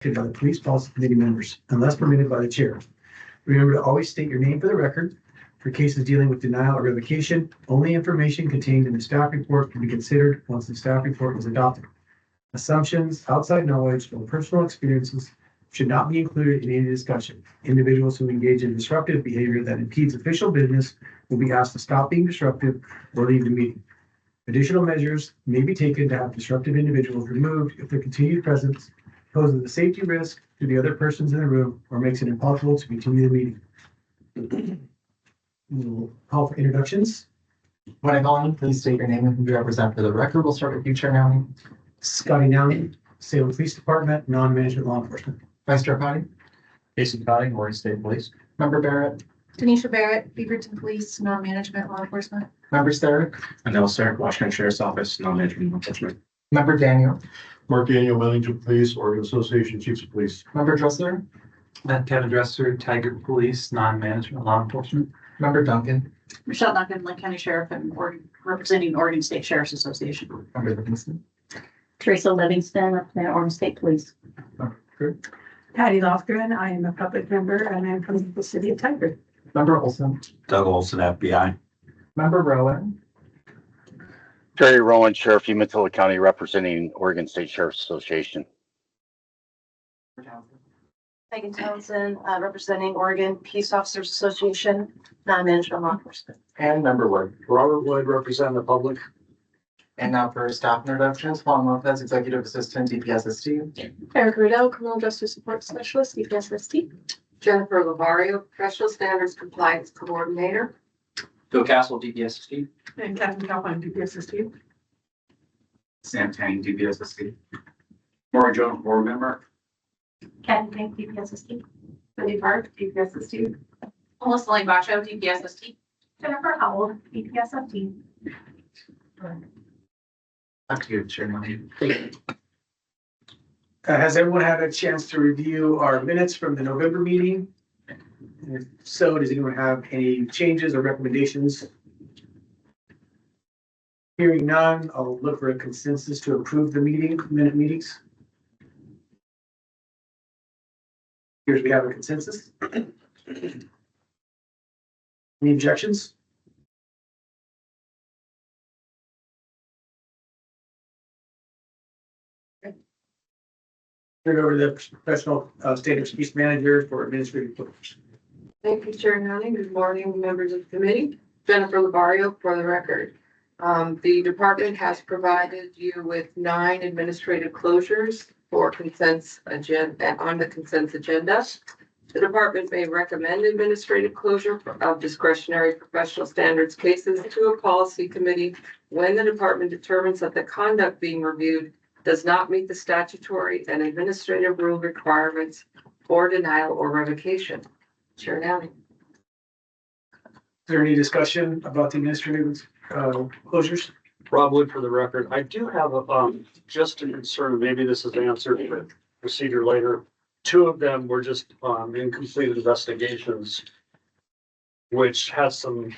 by the police policy committee members, unless permitted by the chair. Remember to always state your name for the record. For cases dealing with denial or revocation, only information contained in the staff report can be considered once the staff report is adopted. Assumptions, outside knowledge, or personal experiences should not be included in any discussion. Individuals who engage in disruptive behavior that impedes official business will be asked to stop being disruptive or leave the meeting. Additional measures may be taken to have disruptive individuals removed if their continued presence poses a safety risk to the other persons in the room or makes it impossible to continue the meeting. We'll call for introductions. When I call on you, please state your name and who you represent for the record. We'll start with you, Chair Nownie. Scotty Nownie, Salem Police Department, non-management law enforcement. Vice Chair Cotty. Jason Cotting, Oregon State Police. Member Barrett. Tanisha Barrett, Beaverton Police, non-management law enforcement. Member Starrick. Anil Sarek, Washington Sheriff's Office, non-management law enforcement. Member Daniel. Mark Daniel, Wellington Police, Oregon Association Chiefs of Police. Member Dressler. Kevin Dresser, Tiger Police, non-management law enforcement. Member Duncan. Michelle Duncan, Lake County Sheriff and representing Oregon State Sheriff's Association. Member Livingston. Teresa Livingston, representing Oregon State Police. Patty Lofgren, I am a public member and I'm from the city of Tiger. Member Olson. Doug Olson, FBI. Member Rowan. Terry Rowan, Sheriff, Umatilla County, representing Oregon State Sheriff's Association. Megan Townsend, representing Oregon Peace Officers Association, non-management law enforcement. And Member Wood. Robert Wood, represent the public. And now for staff introductions, Juan Lopez, Executive Assistant, DPSST. Eric Riddell, Criminal Justice Support Specialist, DPSST. Jennifer Lavario, Professional Standards Compliance Coordinator. Phil Castle, DPSST. And Captain Calvin, DPSST. Sam Tang, DPSST. Maury Jones, board member. Kathy Pink, DPSST. Cindy Park, DPSST. Melissa Lane Bacho, DPSST. Jennifer Howell, DPSST. Back to you, Chair Nownie. Has everyone had a chance to review our minutes from the November meeting? And if so, does anyone have any changes or recommendations? Hearing none, I'll look for a consensus to approve the minute meetings. Here's we have a consensus. Any objections? Turn it over to the professional standards case manager for administrative purposes. Thank you, Chair Nownie. Good morning, members of the committee. Jennifer Lavario for the record. The department has provided you with 9 administrative closures for consent agenda on the consent agenda. The department may recommend administrative closure of discretionary professional standards cases to a policy committee when the department determines that the conduct being reviewed does not meet the statutory and administrative rule requirements for denial or revocation. Chair Nownie. Is there any discussion about the administrative closures? Rob Wood for the record. I do have a, just a concern, maybe this is answered for procedure later. 2 of them were just incomplete investigations, which has some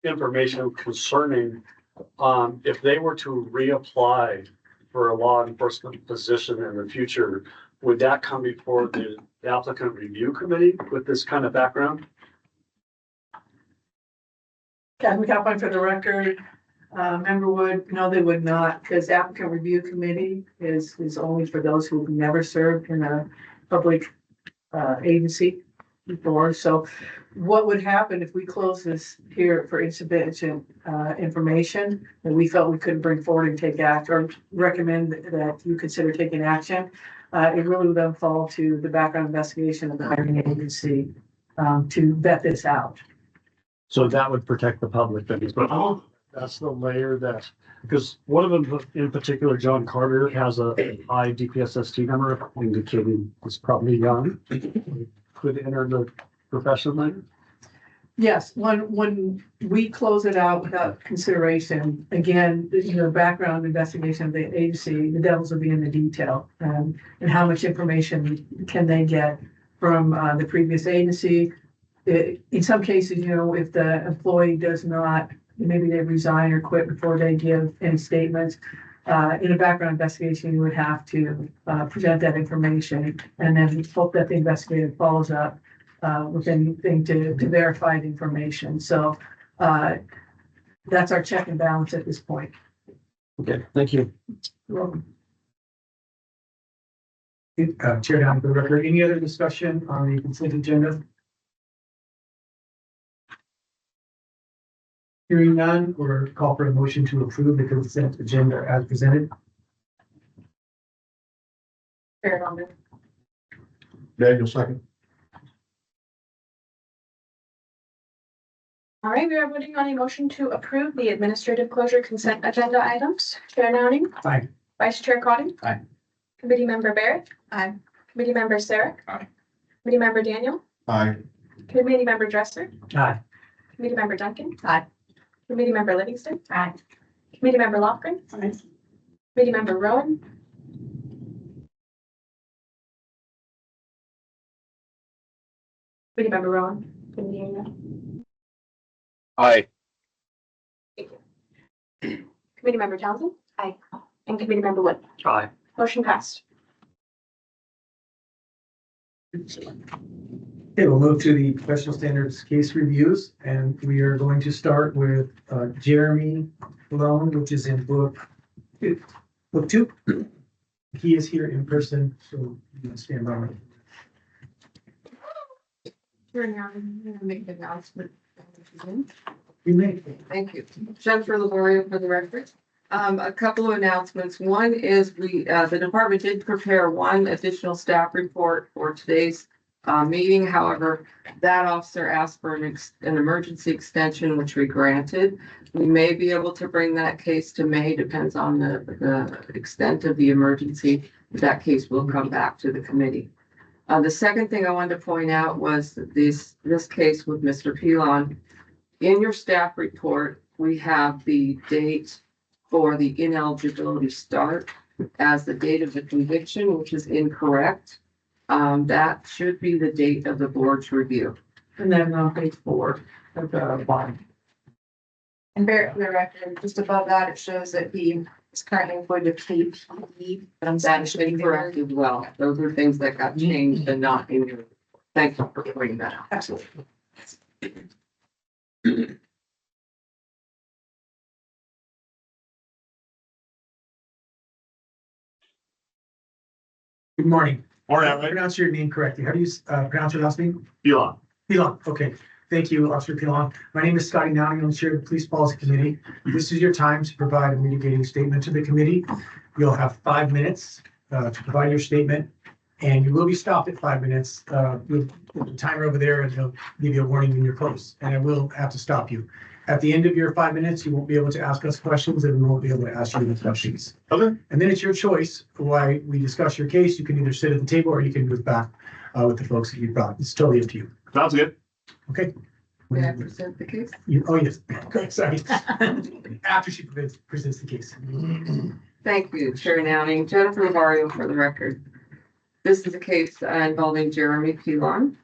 information concerning if they were to reapply for a law enforcement position in the future, would that come before the applicant review committee with this kind of background? Captain Calvin for the record. Member Wood, no, they would not, because applicant review committee is only for those who've never served in a public agency before. So what would happen if we close this here for insufficient information that we felt we couldn't bring forward and take act or recommend that you consider taking action? It really would then fall to the background investigation of the hiring agency to vet this out. So that would protect the public then, but that's the layer that, because one of them in particular, John Carter, has a high DPSST number indicating he's probably young, could enter the profession later. Yes, when we close it out without consideration, again, background investigation of the agency, the devils will be in the detail. And how much information can they get from the previous agency? In some cases, if the employee does not, maybe they resign or quit before they give any statements, in a background investigation, you would have to, present that information and then hope that the investigator follows up, with anything to verify the information. So, that's our check and balance at this point. Okay, thank you. Chair down for the record. Any other discussion on the consent agenda? Hearing none, or call for a motion to approve the consent agenda as presented. Chair Norman. Daniel, second. All right, we are voting on a motion to approve the administrative closure consent agenda items. Chair Downing, Aye. Vice Chair Cotting. Aye. Committee Member Barrett. Aye. Committee Member Sarek. Aye. Committee Member Daniel. Aye. Committee Member Dresser. Aye. Committee Member Duncan. Aye. Committee Member Livingston. Aye. Committee Member Lofgren. Aye. Committee Member Rowan. Committee Member Rowan. Can you hear me? Aye. Committee Member Townsend. Aye. And Committee Member Wood. Aye. Motion passed. Okay, we'll move to the professional standards case reviews, and we are going to start with Jeremy Malone, which is in book two. He is here in person, so you can stand by. Chair Norman, I'm gonna make the announcement. You may. Thank you. Jennifer Laborio for the record. A couple of announcements. One is the department did prepare one additional staff report for today's meeting. However, that officer asked for an emergency extension, which we granted. We may be able to bring that case to May, depends on the extent of the emergency. That case will come back to the committee. The second thing I wanted to point out was that this case with Mr. Pilon. In your staff report, we have the date for the ineligibility start as the date of the conviction, which is incorrect. That should be the date of the board's review. And then on page 4 of the bottom. And Barrett, for the record, just above that, it shows that he is currently employed with KPE, but I'm That is incorrect as well. Those are things that got changed and not in your. Thank you for bringing that up. Absolutely. Good morning. Morning, Pronounce your name correctly. How do you pronounce your last name? Elon. Pilon, okay. Thank you, Officer Pilon. My name is Scotty Downing. I'm Chair of the Police Policy Committee. This is your time to provide a mitigating statement to the committee. You'll have 5 minutes to provide your statement, and you will be stopped at 5 minutes. With the timer over there, and they'll give you a warning when you're close, and I will have to stop you. At the end of your 5 minutes, you won't be able to ask us questions, and we won't be able to ask you any questions. Okay. And then it's your choice why we discuss your case. You can either sit at the table or you can move back with the folks that you brought. It's totally up to you. Sounds good. Okay? May I present the case? Oh, yes. Sorry. After she presents the case. Thank you, Chair Downing. Jennifer Labario for the record. This is a case involving Jeremy Pilon.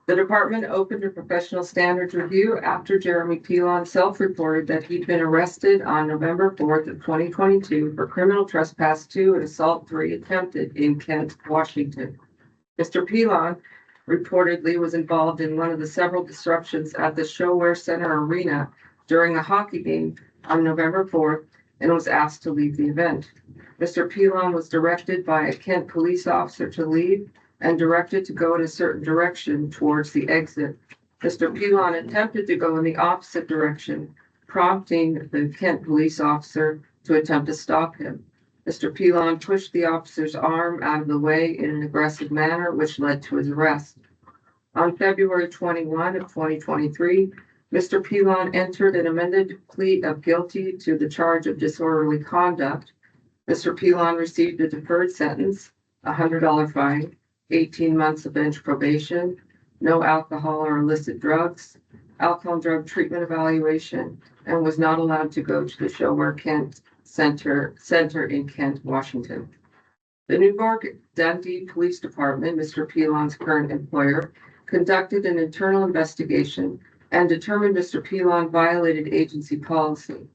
The department opened a professional standards review after Jeremy Pilon self-reported that he'd been arrested on November 4th of 2022 for criminal trespass 2 and assault 3 attempted in Kent, Washington. Mr. Pilon reportedly was involved in one of the several disruptions at the ShoWare Center Arena during a hockey game on November 4th and was asked to leave the event. Mr. Pilon was directed by a Kent police officer to leave and directed to go in a certain direction towards the exit. Mr. Pilon attempted to go in the opposite direction, prompting the Kent police officer to attempt to stop him. Mr. Pilon pushed the officer's arm out of the way in an aggressive manner, which led to his arrest. On February 21 of 2023, Mr. Pilon entered an amended plea of guilty to the charge of disorderly conduct. Mr. Pilon received a deferred sentence, a $100 fine, 18 months of bench probation, no alcohol or illicit drugs, alcohol and drug treatment evaluation, and was not allowed to go to the ShoWare Kent Center in Kent, Washington. The Newburgh Dundee Police Department, Mr. Pilon's current employer, conducted an internal investigation and determined Mr. Pilon violated agency policy.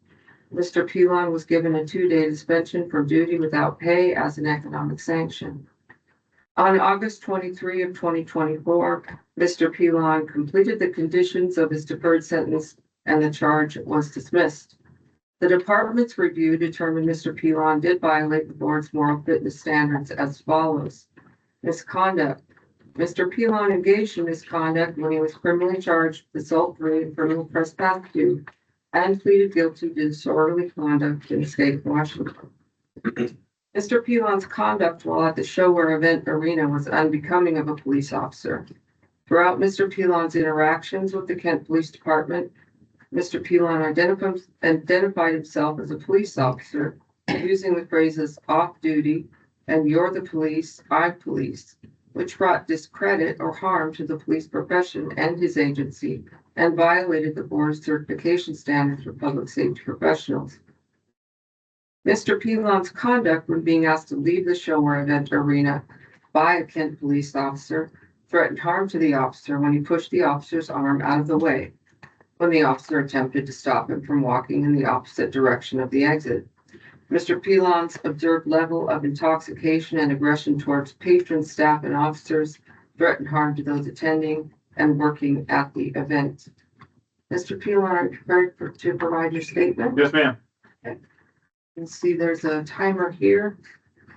Mr. Pilon was given a 2-day suspension from duty without pay as an economic sanction. On August 23 of 2024, Mr. Pilon completed the conditions of his deferred sentence and the charge was dismissed. The department's review determined Mr. Pilon did violate the board's moral fitness standards as follows. Misconduct. Mr. Pilon engaged in misconduct when he was criminally charged with assault 3 and criminal trespass 2 and pleaded guilty to disorderly conduct in the state of Washington. Mr. Pilon's conduct while at the Showware event arena was unbecoming of a police officer. Throughout Mr. Pilon's interactions with the Kent Police Department, Mr. Pilon identified himself as a police officer using the phrases off duty and you're the police, I police, which brought discredit or harm to the police profession and his agency and violated the board's certification standards for public safety professionals. Mr. Pilon's conduct when being asked to leave the Showware event arena by a Kent police officer threatened harm to the officer when he pushed the officer's arm out of the way when the officer attempted to stop him from walking in the opposite direction of the exit. Mr. Pilon's observed level of intoxication and aggression towards patrons, staff, and officers threatened harm to those attending and working at the event. Mr. Pilon, are you prepared to provide your statement? Yes, ma'am. You can see there's a timer here,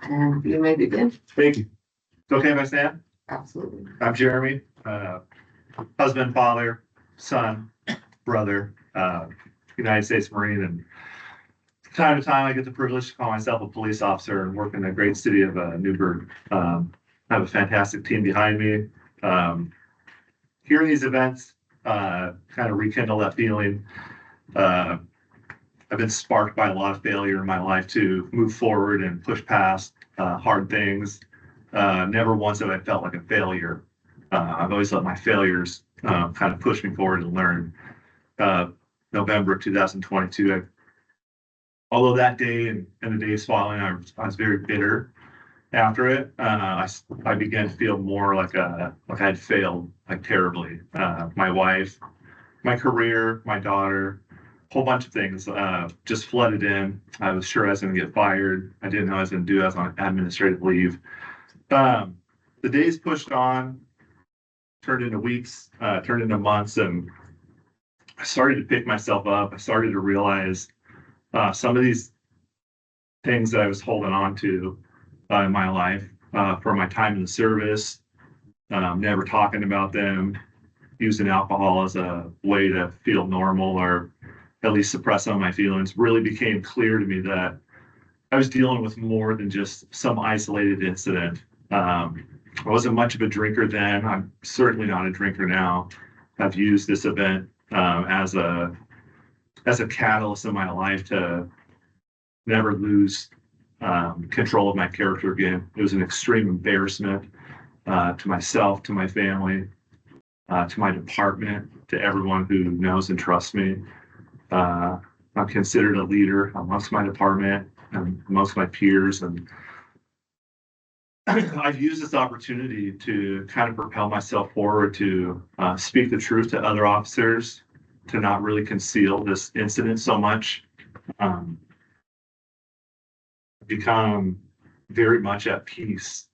and you may begin. Thank you. It's okay if I stand? Absolutely. I'm Jeremy, husband, father, son, brother, United States Marine, and from time to time I get the privilege to call myself a police officer and work in the great city of Newburgh. I have a fantastic team behind me. Hearing these events kind of rekindle that feeling. I've been sparked by a lot of failure in my life to move forward and push past hard things. Never once have I felt like a failure. I've always let my failures kind of push me forward and learn. November of 2022, although that day and the days following, I was very bitter after it. I began to feel more like I had failed like terribly. My wife, my career, my daughter, a whole bunch of things just flooded in. I was sure I was going to get fired. I didn't know what I was going to do. I was on administrative leave. The days pushed on, turned into weeks, turned into months, and I started to pick myself up. I started to realize some of these things that I was holding on to in my life for my time in the service, never talking about them, using alcohol as a way to feel normal or at least suppress some of my feelings, really became clear to me that I was dealing with more than just some isolated incident. I wasn't much of a drinker then. I'm certainly not a drinker now. I've used this event as a catalyst in my life to never lose control of my character again. It was an extreme embarrassment to myself, to my family, to my department, to everyone who knows and trusts me. I'm considered a leader amongst my department and amongst my peers, and I've used this opportunity to kind of propel myself forward to speak the truth to other officers, to not really conceal this incident so much. Become very much at peace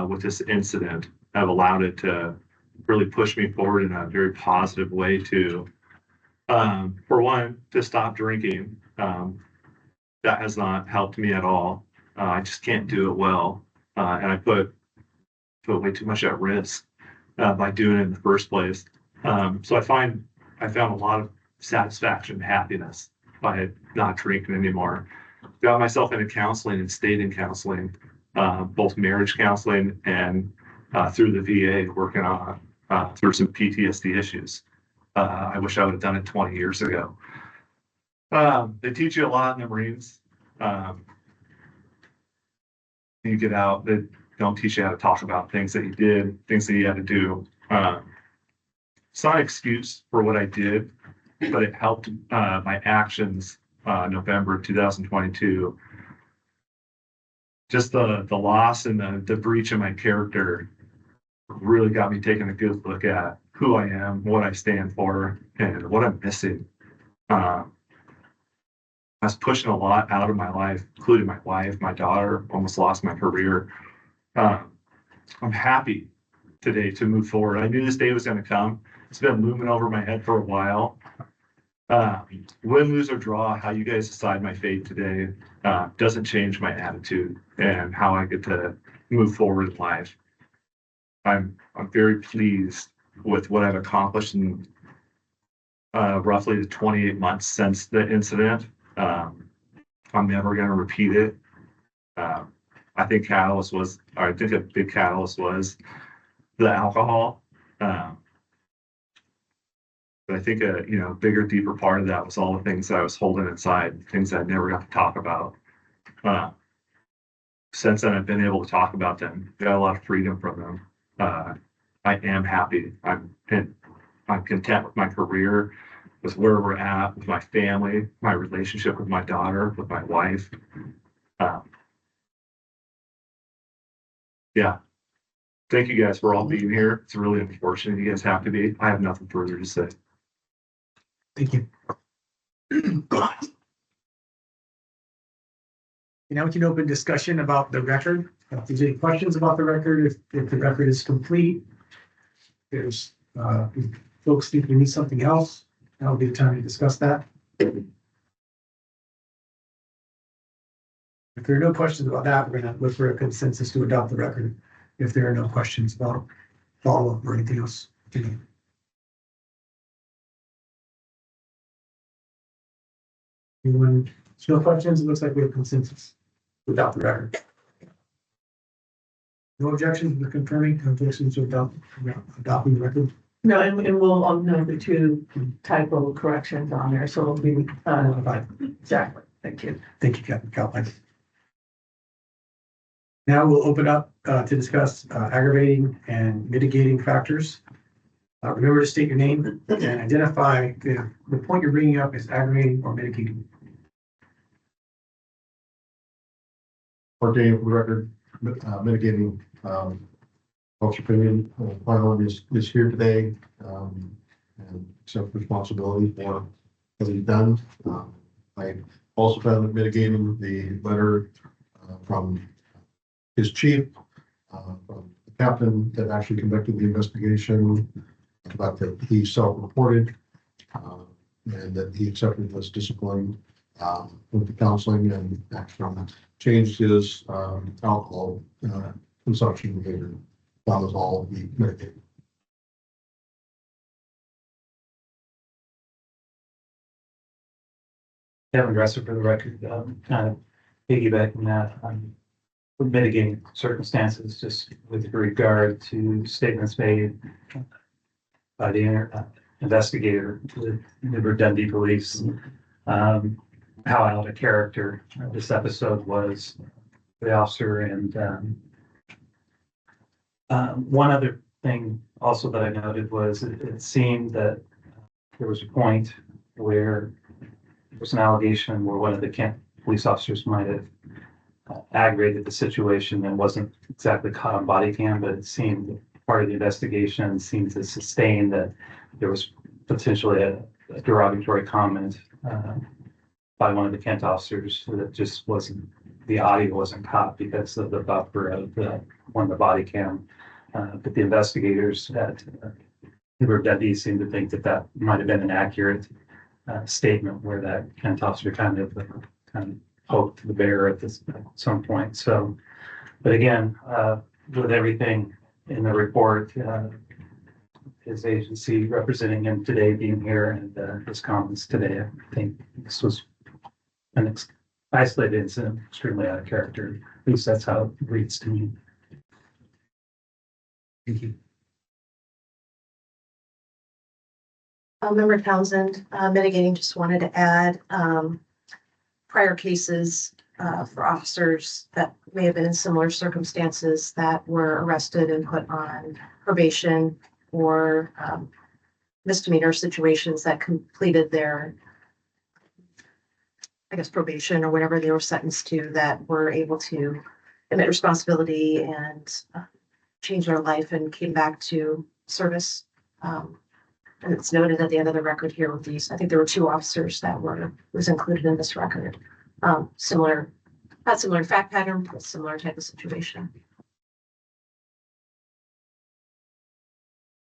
with this incident. I've allowed it to really push me forward in a very positive way to, for one, to stop drinking. That has not helped me at all. I just can't do it well. And I put way too much at risk by doing it in the first place. So I found a lot of satisfaction and happiness by not drinking anymore. Got myself into counseling and stayed in counseling, both marriage counseling and through the VA, working on through some PTSD issues. I wish I would have done it 20 years ago. They teach you a lot in the Marines. You get out, they don't teach you how to talk about things that you did, things that you had to do. It's not an excuse for what I did, but it helped my actions November 2022. Just the loss and the breach of my character really got me taking a good look at who I am, what I stand for, and what I'm missing. I I was pushing a lot out of my life, including my wife, my daughter, almost lost my career. I'm happy today to move forward. I knew this day was going to come. It's been looming over my head for a while. Win, lose, or draw, how you guys decide my fate today doesn't change my attitude and how I get to move forward in life. I'm very pleased with what I've accomplished in roughly the 28 months since the incident. I'm never going to repeat it. I think a big catalyst was the alcohol. But I think a bigger, deeper part of that was all the things that I was holding inside, things I never got to talk about. Since then, I've been able to talk about them, got a lot of freedom from them. I am happy. I'm content with my career, with where we're at, with my family, my relationship with my daughter, with my wife. Yeah. Thank you guys for all being here. It's really unfortunate you guys have to be. I have nothing further to say. Thank you. Now we can open discussion about the record. If there's any questions about the record, if the record is complete, there's folks think we need something else, that'll be the time to discuss that. If there are no questions about that, we're gonna look for a consensus to adopt the record. If there are no questions about follow-up or anything else. Anyone, no questions, it looks like we have consensus to adopt the record. No objections, we're confirming consensus to adopting the record. No, and we'll note the two typo corrections on there, so it'll be, exactly, thank you. Thank you, Captain Calpine. Now we'll open up to discuss aggravating and mitigating factors. Remember to state your name and identify the point you're bringing up is aggravating or mitigating. Okay, for the record, mitigating, Officer Opinion, Harlan is here today, and accept responsibility for what he's done. I also found that mitigating the letter from his chief, from the captain that actually conducted the investigation, about that he self-reported, and that he accepted this discipline with the counseling and actually changed his alcohol consumption behavior. That was all he mitigated. Kevin Dresser for the record, kind of piggybacking that on mitigating circumstances, just with regard to statements made by the investigator with Newburgh Dundee Police, how out of character this episode was for the officer. And one other thing also that I noted was it seemed that there was a point where there was an allegation where one of the Kent police officers might have aggravated the situation and wasn't exactly caught on body cam, but it seemed part of the investigation seemed to sustain that there was potentially a derogatory comment by one of the Kent officers that just wasn't, the audio wasn't caught because of the buffer of one of the body cam. But the investigators at Newburgh Dundee seemed to think that that might have been an accurate statement where that Kent officer kind of poked the bear at some point. So, but again, with everything in the report, his agency representing him today being here and his comments today, I think this was an isolated incident, extremely out of character. At least that's how it reads to me. Thank you. Member Townsend, mitigating, just wanted to add prior cases for officers that may have been in similar circumstances that were arrested and put on probation or misdemeanor situations that completed their, I guess, probation or whatever they were sentenced to, that were able to admit responsibility and change their life and came back to service. And it's noted at the end of the record here with these, I think there were 2 officers that was included in this record. Similar, not similar fact pattern, but similar type of situation.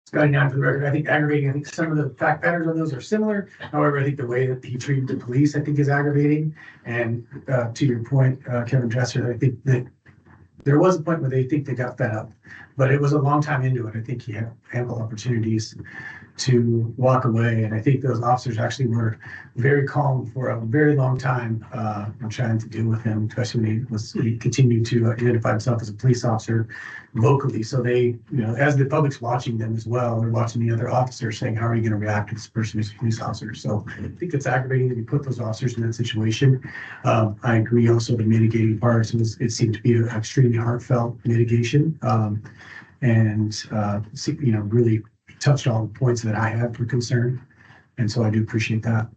Scotty, now for the record, I think aggravating, I think some of the fact patterns on those are similar. However, I think the way that he treated the police, I think is aggravating. And to your point, Kevin Dresser, I think that there was a point where they think they got fed up, but it was a long time into it. I think he had ample opportunities to walk away. And I think those officers actually were very calm for a very long time in trying to deal with him, especially when he continued to identify himself as a police officer vocally. So they, you know, as the public's watching them as well, they're watching the other officers saying, how are you going to react to this person who's a police officer? So I think it's aggravating that you put those officers in that situation. I agree also the mitigating parts, it seemed to be an extremely heartfelt mitigation. Really touched all the points that I had for concern. And so I do appreciate that.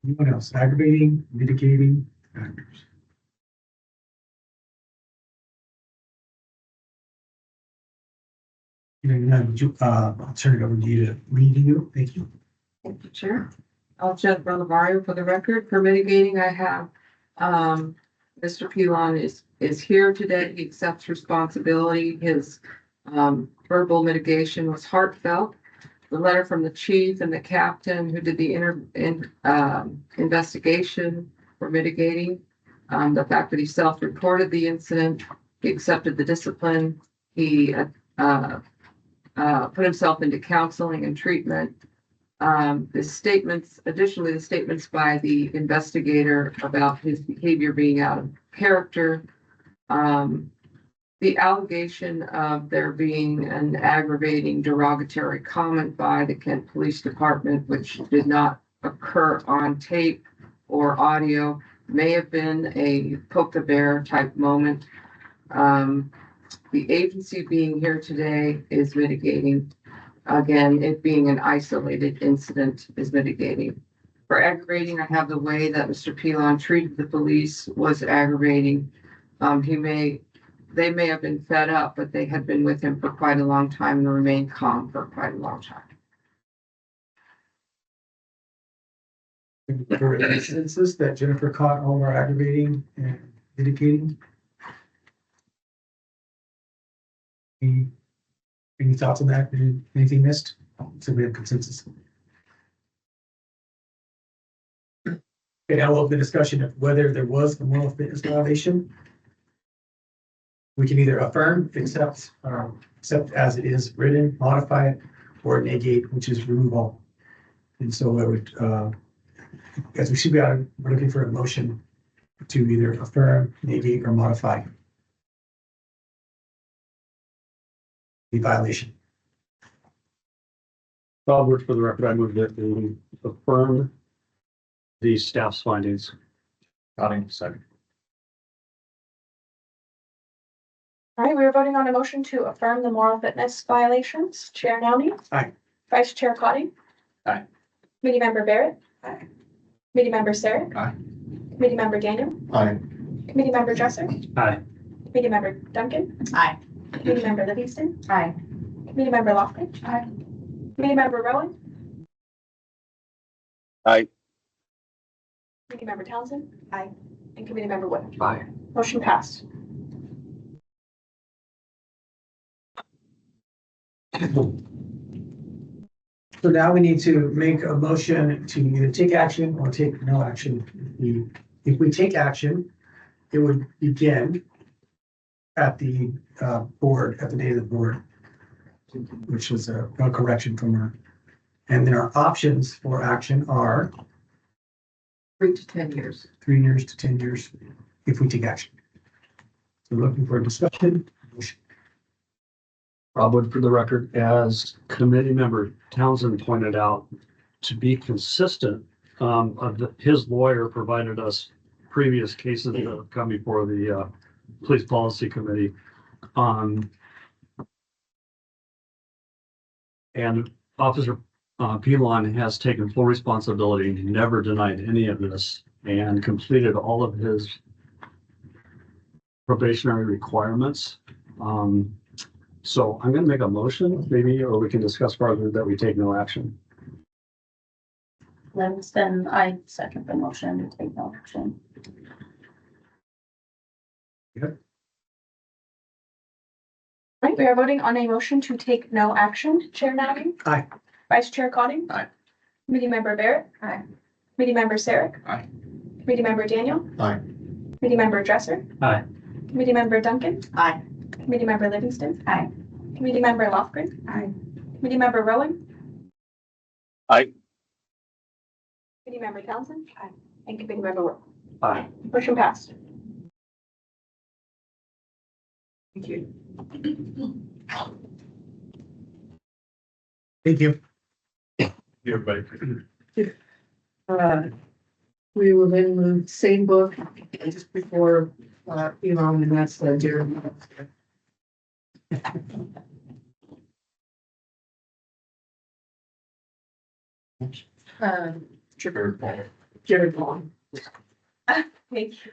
Anyone else? Aggravating, mitigating factors. I'll turn it over to you to read you. Thank you. Thank you, Chair. Jennifer Lavario for the record. For mitigating, I have, Mr. Pilon is here today. He accepts responsibility. His, verbal mitigation was heartfelt. The letter from the chief and the captain who did the investigation for mitigating, the fact that he self-reported the incident, he accepted the discipline, he, put himself into counseling and treatment. The statements by the investigator about his behavior being out of character, the allegation of there being an aggravating derogatory comment by the Kent Police Department, which did not occur on tape or audio, may have been a poke the bear type moment. The agency being here today is mitigating. Again, it being an isolated incident is mitigating. For aggravating, I have the way that Mr. Pilon treated the police was aggravating. They may have been fed up, but they had been with him for quite a long time and remained calm for quite a long time. For instances that Jennifer caught all our aggravating and mitigating. Any thoughts on that? Anything missed? So we have consensus. Okay, now we'll open the discussion of whether there was a moral fitness violation. We can either affirm, accept as it is written, modify it, or negate, which is remove all. And so I would, as we see, we're looking for a motion to either affirm, negate, or modify the violation. Robert, for the record, I move that we affirm the staff's findings. Second. All right, we are voting on a motion to affirm the moral fitness violations. Chair Nelny. Aye. Vice Chair Cotting. Aye. Committee Member Barrett. Aye. Committee Member Sarek. Aye. Committee Member Daniel. Aye. Committee Member Dresser. Aye. Committee Member Duncan. Aye. Committee Member Livingston. Aye. Committee Member Lockridge. Aye. Committee Member Rowan. Aye. Committee Member Townsend. Aye. And Committee Member Wood. Aye. Motion passed. So now we need to make a motion to either take action or take no action. If we take action, it would begin at the board, at the date of the board, which was a correction from her. And then our options for action are 3 to 10 years. 3 years to 10 years if we take action. So looking for a discussion. Rob Wood for the record, as committee member Townsend pointed out, to be consistent, his lawyer provided us previous cases that have come before the police policy committee. And Officer Pilon has taken full responsibility, never denied any of this, and completed all of his probationary requirements. So I'm gonna make a motion, maybe, or we can discuss further that we take no action. Then I second the motion to take no action. Right, we are voting on a motion to take no action. Chair Nowling? Aye. Vice Chair Cotting? Aye. Committee Member Barrett? Aye. Committee Member Sarek? Aye. Committee Member Daniel? Aye. Committee Member Dresser? Aye. Committee Member Duncan? Aye. Committee Member Livingston? Aye. Committee Member Lofgren? Aye. Committee Member Rowan? Aye. Committee Member Townsend? Aye. And Committee Member Wood? Aye. Motion passed. Thank you. Thank you. Everybody. We will then move same book just before, Elon, and that's Jared. Jared Paul. Jared Vaughn. Thank you.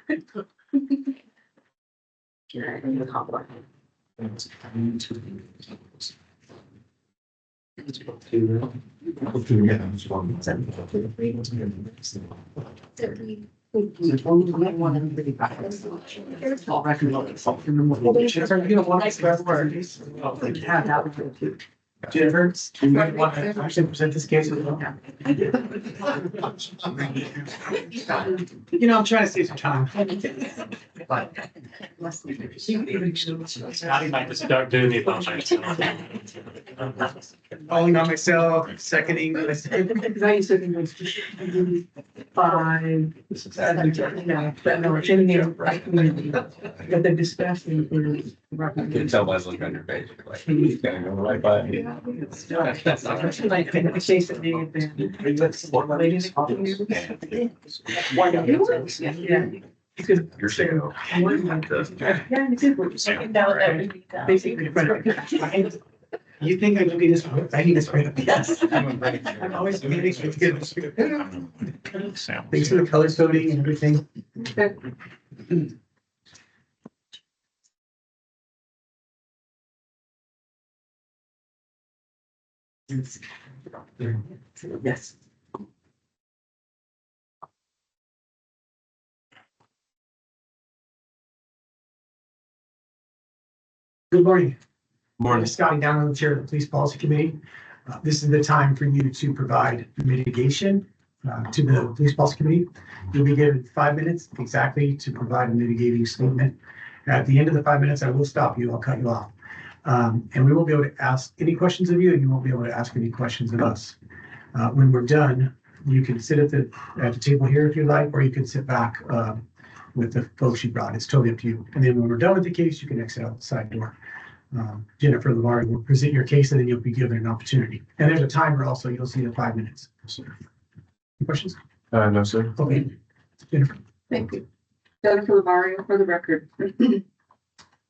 Jennifer, you might want to actually present this case as well. You know, I'm trying to save some time. Scotty might just start doing the Calling on myself, seconding. Because I used to think it was just 5. That no, it's in there, right? But the discussion is. I can tell by the look on your face, you're like, he's gonna go right by it. Like, the chase that they had been. Yeah. You're saying. Yeah, it's good. Basically. You think I can be this? I need this right up. Yes. I'm always meeting to get this. Thanks for the color coding and everything. Yes. Good morning. Morning. Scotty Down, the chair of the Police Policy Committee. This is the time for you to provide mitigation to the Police Policy Committee. You'll be given 5 minutes exactly to provide a mitigating statement. At the end of the 5 minutes, I will stop you. I'll cut you off. And we won't be able to ask any questions of you, and you won't be able to ask any questions of us. When we're done, you can sit at the table here if you like, or you can sit back with the folks you brought. It's totally up to you. And then when we're done with the case, you can exit out the side door. Jennifer Lamar will present your case, and then you'll be given an opportunity. And there's a timer also. You'll see the 5 minutes. Any questions? No, sir. Okay. Jennifer. Thank you. Jennifer Lavario for the record.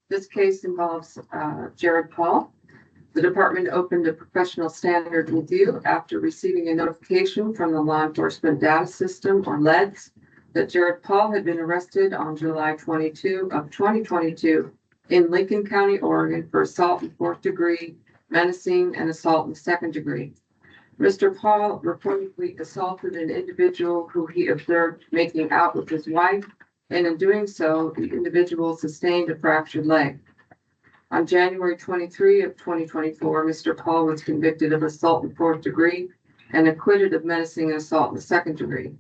This case involves Jared Paul. The department opened a professional standard review after receiving a notification from the Law Enforcement Data System, or LEDS, that Jared Paul had been arrested on July 22 of 2022 in Lincoln County, Oregon for assault in 4th degree, menacing, and assault in 2nd degree. Mr. Paul reportedly assaulted an individual who he observed making out with his wife, and in doing so, the individual sustained a fractured leg. On January 23 of 2024, Mr. Paul was convicted of assault in 4th degree and acquitted of menacing and assault in the 2nd degree.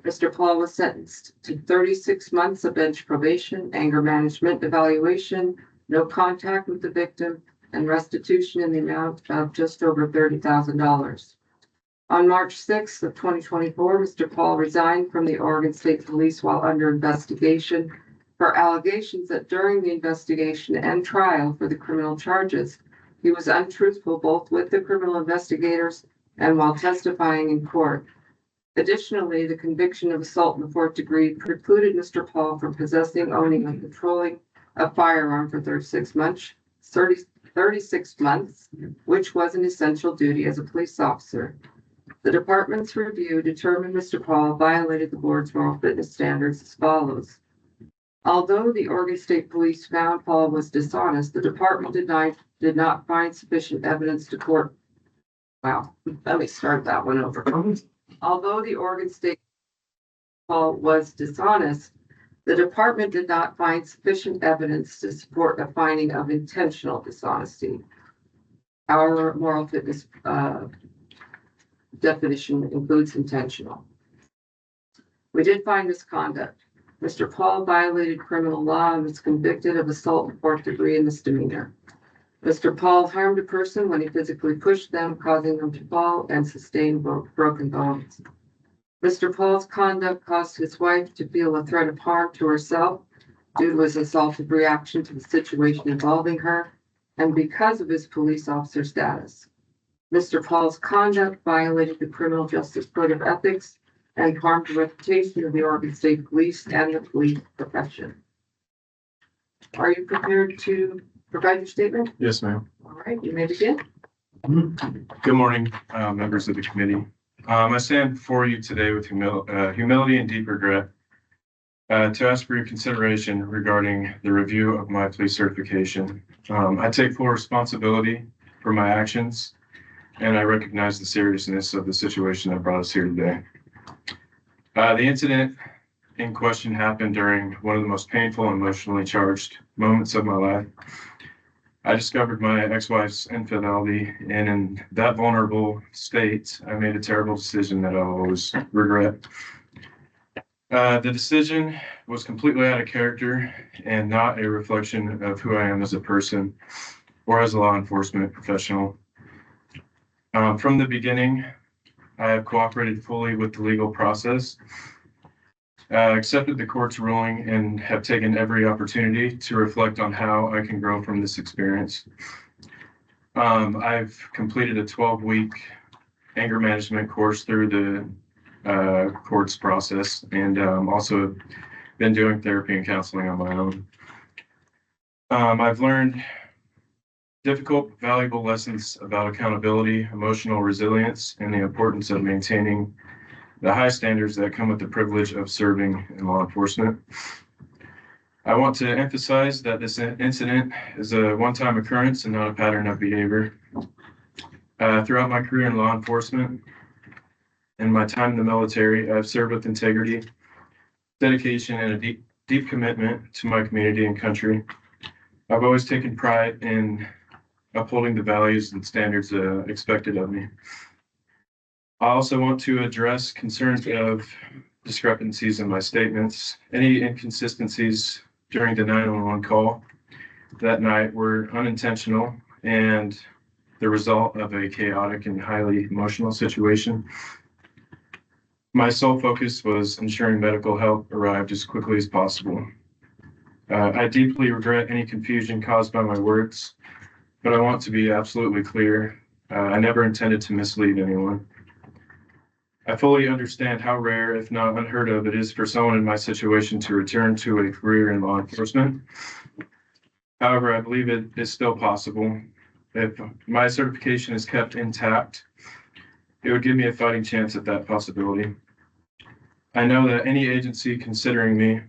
Mr. Paul was sentenced to 36 months of bench probation, anger management evaluation, no contact with the victim, and restitution in the amount of just over $30,000. On March 6th of 2024, Mr. Paul resigned from the Oregon State Police while under investigation for allegations that during the investigation and trial for the criminal charges, he was untruthful both with the criminal investigators and while testifying in court. Additionally, the conviction of assault in the 4th degree precluded Mr. Paul from possessing, owning, and controlling a firearm for 36 months, which was an essential duty as a police officer. The department's review determined Mr. Paul violated the board's moral fitness standards as follows. Although the Oregon State Police found Paul was dishonest, the department did not find sufficient evidence to court. Wow, let me start that one over. Although the Oregon State Paul was dishonest, the department did not find sufficient evidence to support a finding of intentional dishonesty. Our moral fitness definition includes intentional. We did find misconduct. Mr. Paul violated criminal law and was convicted of assault in 4th degree and misdemeanor. Mr. Paul harmed a person when he physically pushed them, causing them to fall and sustain broken bones. Mr. Paul's conduct caused his wife to feel a threat of harm to herself due to his assaultive reaction to the situation involving her, and because of his police officer status. Mr. Paul's conduct violated the Criminal Justice Code of Ethics and harmed the reputation of the Oregon State Police and the police profession. Are you prepared to provide your statement? Yes, ma'am. All right, you may begin. Good morning, members of the committee. I stand before you today with humility and deep regret to ask for your consideration regarding the review of my police certification. I take full responsibility for my actions, and I recognize the seriousness of the situation that brought us here today. The incident in question happened during one of the most painful and emotionally charged moments of my life. I discovered my ex-wife's infidelity, and in that vulnerable state, I made a terrible decision that I'll always regret. The decision was completely out of character and not a reflection of who I am as a person or as a law enforcement professional. From the beginning, I have cooperated fully with the legal process, accepted the court's ruling, and have taken every opportunity to reflect on how I can grow from this experience. I've completed a 12-week anger management course through the court's process, and also been doing therapy and counseling on my own. I've learned difficult, valuable lessons about accountability, emotional resilience, and the importance of maintaining the high standards that come with the privilege of serving in law enforcement. I want to emphasize that this incident is a one-time occurrence and not a pattern of behavior. Throughout my career in law enforcement and my time in the military, I've served with integrity, dedication, and a deep commitment to my community and country. I've always taken pride in upholding the values and standards expected of me. I also want to address concerns of discrepancies in my statements. Any inconsistencies during the 911 call that night were unintentional and the result of a chaotic and highly emotional situation. My sole focus was ensuring medical help arrived as quickly as possible. I deeply regret any confusion caused by my words, but I want to be absolutely clear. I never intended to mislead anyone. I fully understand how rare, if not unheard of, it is for someone in my situation to return to a career in law enforcement. However, I believe it is still possible. If my certification is kept intact, it would give me a fighting chance at that possibility. I know that any agency considering me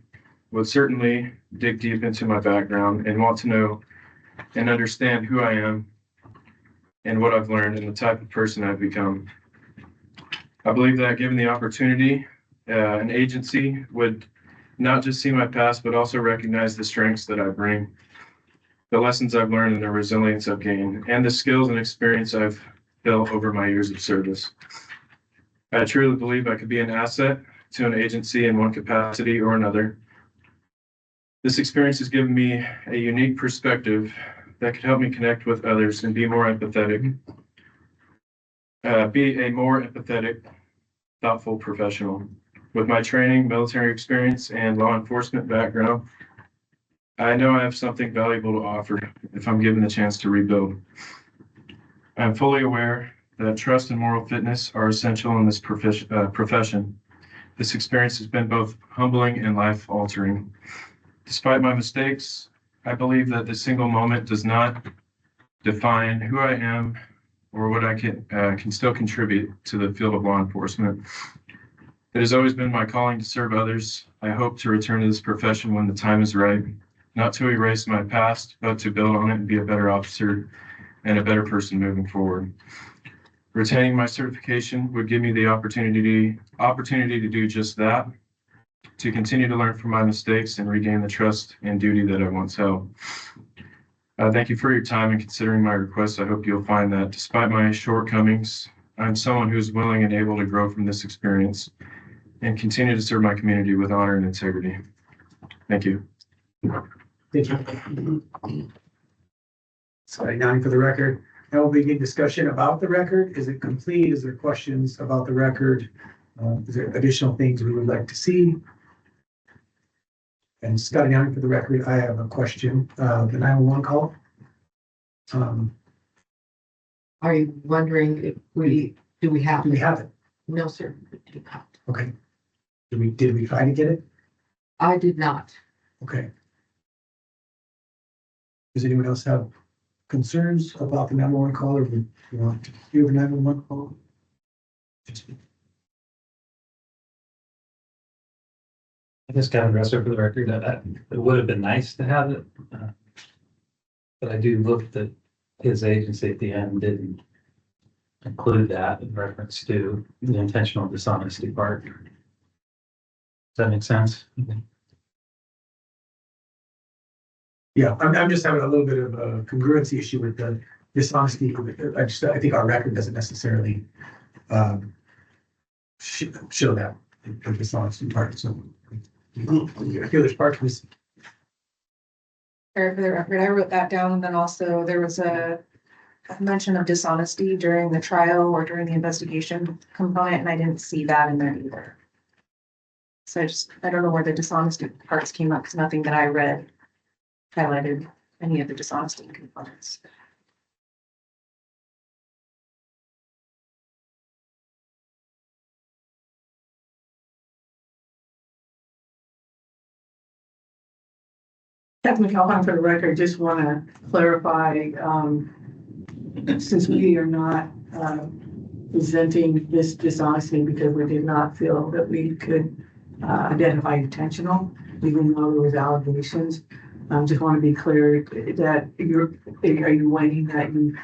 would certainly dig deep into my background and want to know and understand who I am and what I've learned and the type of person I've become. I believe that given the opportunity, an agency would not just see my past, but also recognize the strengths that I bring, the lessons I've learned and the resilience I've gained, and the skills and experience I've built over my years of service. I truly believe I could be an asset to an agency in one capacity or another. This experience has given me a unique perspective that could help me connect with others and be a more empathetic, thoughtful professional. With my training, military experience, and law enforcement background, I know I have something valuable to offer if I'm given the chance to rebuild. I'm fully aware that trust and moral fitness are essential in this profession. This experience has been both humbling and life-altering. Despite my mistakes, I believe that this single moment does not define who I am or what I can still contribute to the field of law enforcement. It has always been my calling to serve others. I hope to return to this profession when the time is right, not to erase my past, but to build on it and be a better officer and a better person moving forward. Retaining my certification would give me the opportunity to do just that, to continue to learn from my mistakes and regain the trust and duty that I once held. Thank you for your time and considering my request. I hope you'll find that despite my shortcomings, I'm someone who's willing and able to grow from this experience and continue to serve my community with honor and integrity. Thank you. Thank you. Scotty Downing for the record. Now we'll begin discussion about the record. Is it complete? Is there questions about the record? Is there additional things we would like to see? And Scotty Downing for the record, I have a question. The 911 call. Are you wondering if do we have? Do we have it? No, sir. We do not. Okay. Did we try to get it? I did not. Okay. Does anyone else have concerns about the 911 call, or do you want to do the 911 call? I just got to address it for the record that it would have been nice to have it. But I do look that his agency at the end didn't include that in reference to the intentional dishonesty part. Does that make sense? Yeah, I'm just having a little bit of a congruency issue with the dishonesty. I think our record doesn't necessarily show that the dishonesty part. So I feel there's part of this. For the record, I wrote that down, and then also there was a mention of dishonesty during the trial or during the investigation component, and I didn't see that in there either. So I don't know where the dishonesty parts came up, because nothing that I read highlighted any of the dishonesty components. Captain McAlpine, for the record, just want to clarify, since we are not presenting this dishonesty because we did not feel that we could identify intentional, even though there was allegations. Just want to be clear that are you waiting that you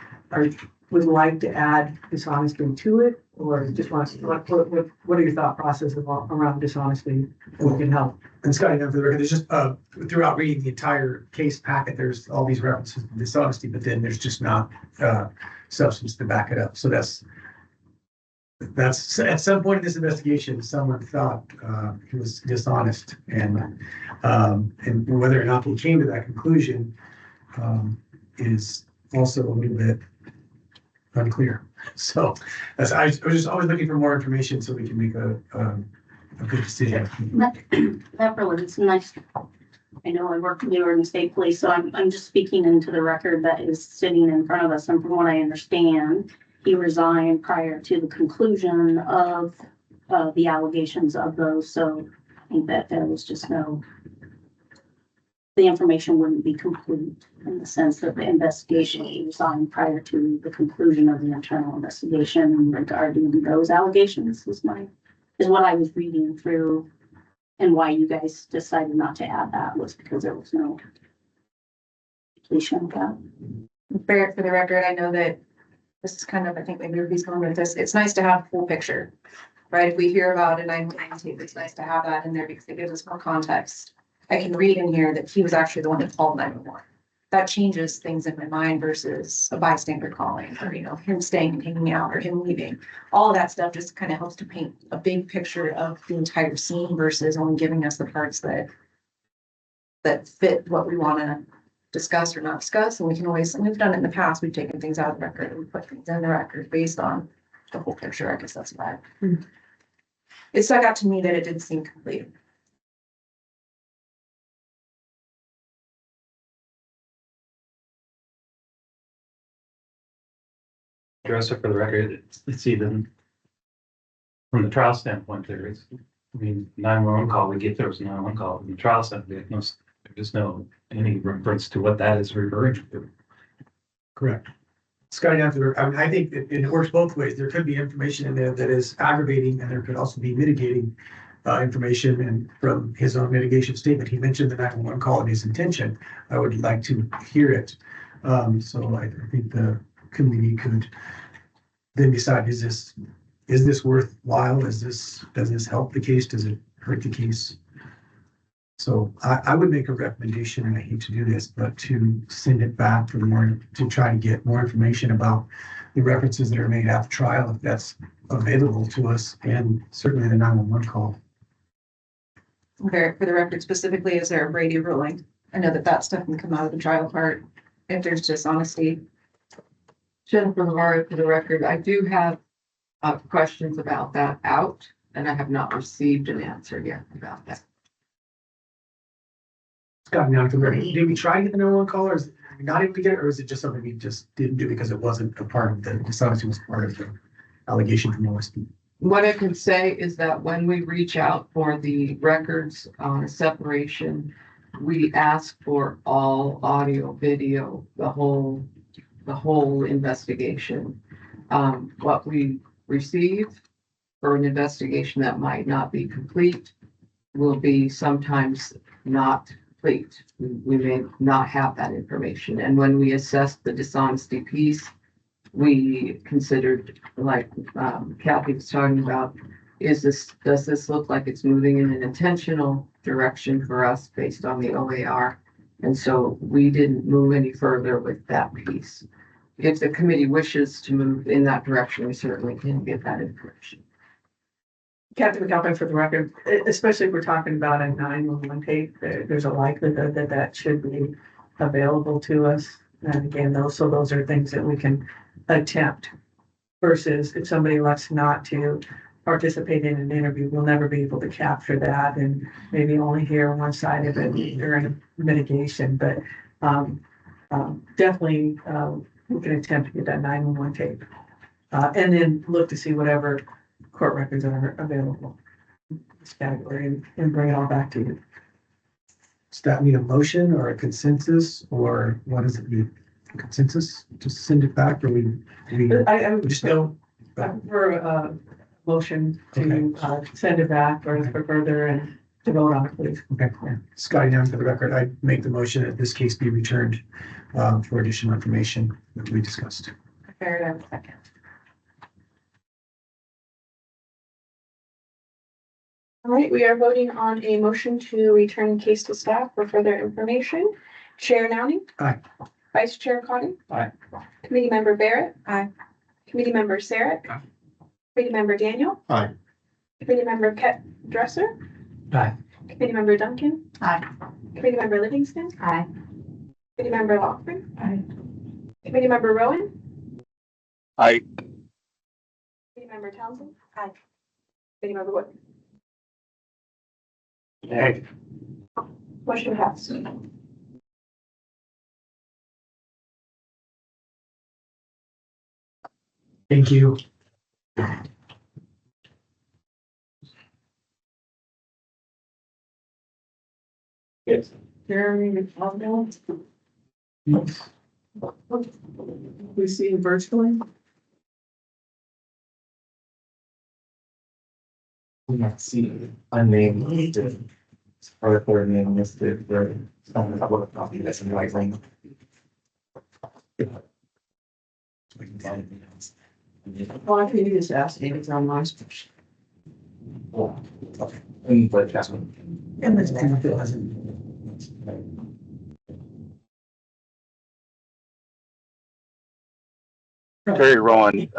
would like to add dishonesty to it? Or just want to, what are your thought process around dishonesty? We can help. And Scotty, for the record, there's just throughout reading the entire case packet, there's all these references to dishonesty, but then there's just not substance to back it up. So that's at some point in this investigation, someone thought he was dishonest, and whether or not they came to that conclusion is also a little bit unclear. So I was just always looking for more information so we can make a good decision. That really is nice. I know I work newer in the state police, so I'm just speaking into the record that is sitting in front of us. And from what I understand, he resigned prior to the conclusion of the allegations of those. So I think that there was just the information wouldn't be complete in the sense that the investigation he resigned prior to the conclusion of the internal investigation regarding those allegations is what I was reading through. And why you guys decided not to add that was because there was no completion of that. For the record, I know that this is kind of, I think maybe Ruby's going with this. It's nice to have a full picture, right? If we hear about it, it's nice to have that in there because it gives us more context. I can read in here that he was actually the one that called 911. That changes things in my mind versus a bystander calling, or him staying and hanging out, or him leaving. All of that stuff just kind of helps to paint a big picture of the entire scene versus only giving us the parts that fit what we want to discuss or not discuss. And we can always, and we've done it in the past, we've taken things out of the record and we put things in the record based on the whole picture. I guess that's why it stuck out to me that it didn't seem complete. Address it for the record, it's even from the trial standpoint, there is, 911 call, we get there was a 911 call. In the trial standpoint, there's no any reference to what that is referring to. Correct. Scotty, I think it works both ways. There could be information in there that is aggravating, and there could also be mitigating information. And from his own mitigation statement, he mentioned the 911 call and his intention. I would like to hear it. So I think the committee could then decide, is this worthwhile? Does this help the case? Does it hurt the case? So I would make a recommendation, and I hate to do this, but to send it back for more, to try to get more information about the references that are made after trial, if that's available to us, and certainly the 911 call. Okay, for the record specifically, is there a Brady ruling? I know that stuff can come out of the trial part if there's dishonesty. Jennifer Lamar, for the record, I do have questions about that out, and I have not received an answer yet about that. Scott, now for the record, did we try to get the 911 call, or is it not able to get it, or is it just something we just didn't do because it wasn't a part of the dishonesty was part of the allegation from OSP? What I can say is that when we reach out for the records on separation, we ask for all audio, video, the whole investigation. What we receive for an investigation that might not be complete will be sometimes not complete. We may not have that information. And when we assess the dishonesty piece, we considered, like Kathy was talking about, does this look like it's moving in an intentional direction for us based on the OAR? And so we didn't move any further with that piece. If the committee wishes to move in that direction, we certainly can get that information. Captain McAlpin, for the record, especially if we're talking about a 911 tape, there's a likelihood that that should be available to us. And again, those are things that we can attempt versus if somebody elects not to participate in an interview, we'll never be able to capture that and maybe only hear one side of it during mitigation. But definitely we can attempt to get that 911 tape and then look to see whatever court records are available in this category and bring it all back to you. Does that need a motion or a consensus, or what does it need? A consensus? Just send it back, or we I just don't? for a motion to send it back or for further and to vote on it, please. Okay, Scotty, down for the record, I make the motion that this case be returned for additional information that we discussed. Fair enough, second. All right, we are voting on a motion to return case to staff for further information. Chair Nowning. Aye. Vice Chair Cotton. Aye. Committee Member Barrett. Aye. Committee Member Sarek. Aye. Committee Member Daniel. Aye. Committee Member Dresser. Aye. Committee Member Duncan. Aye. Committee Member Livingston. Aye. Committee Member Lockman. Aye. Committee Member Rowan. Aye. Committee Member Townsend. Aye. Committee Member Wood. Hey. Motion passed. Thank you. Yes. Jeremy, we see you virtually. We might see unnamed listed, or their name listed, where someone has a copy that's in white lane. Well, I can just ask David's online. But that's one. And this Terry Rowan,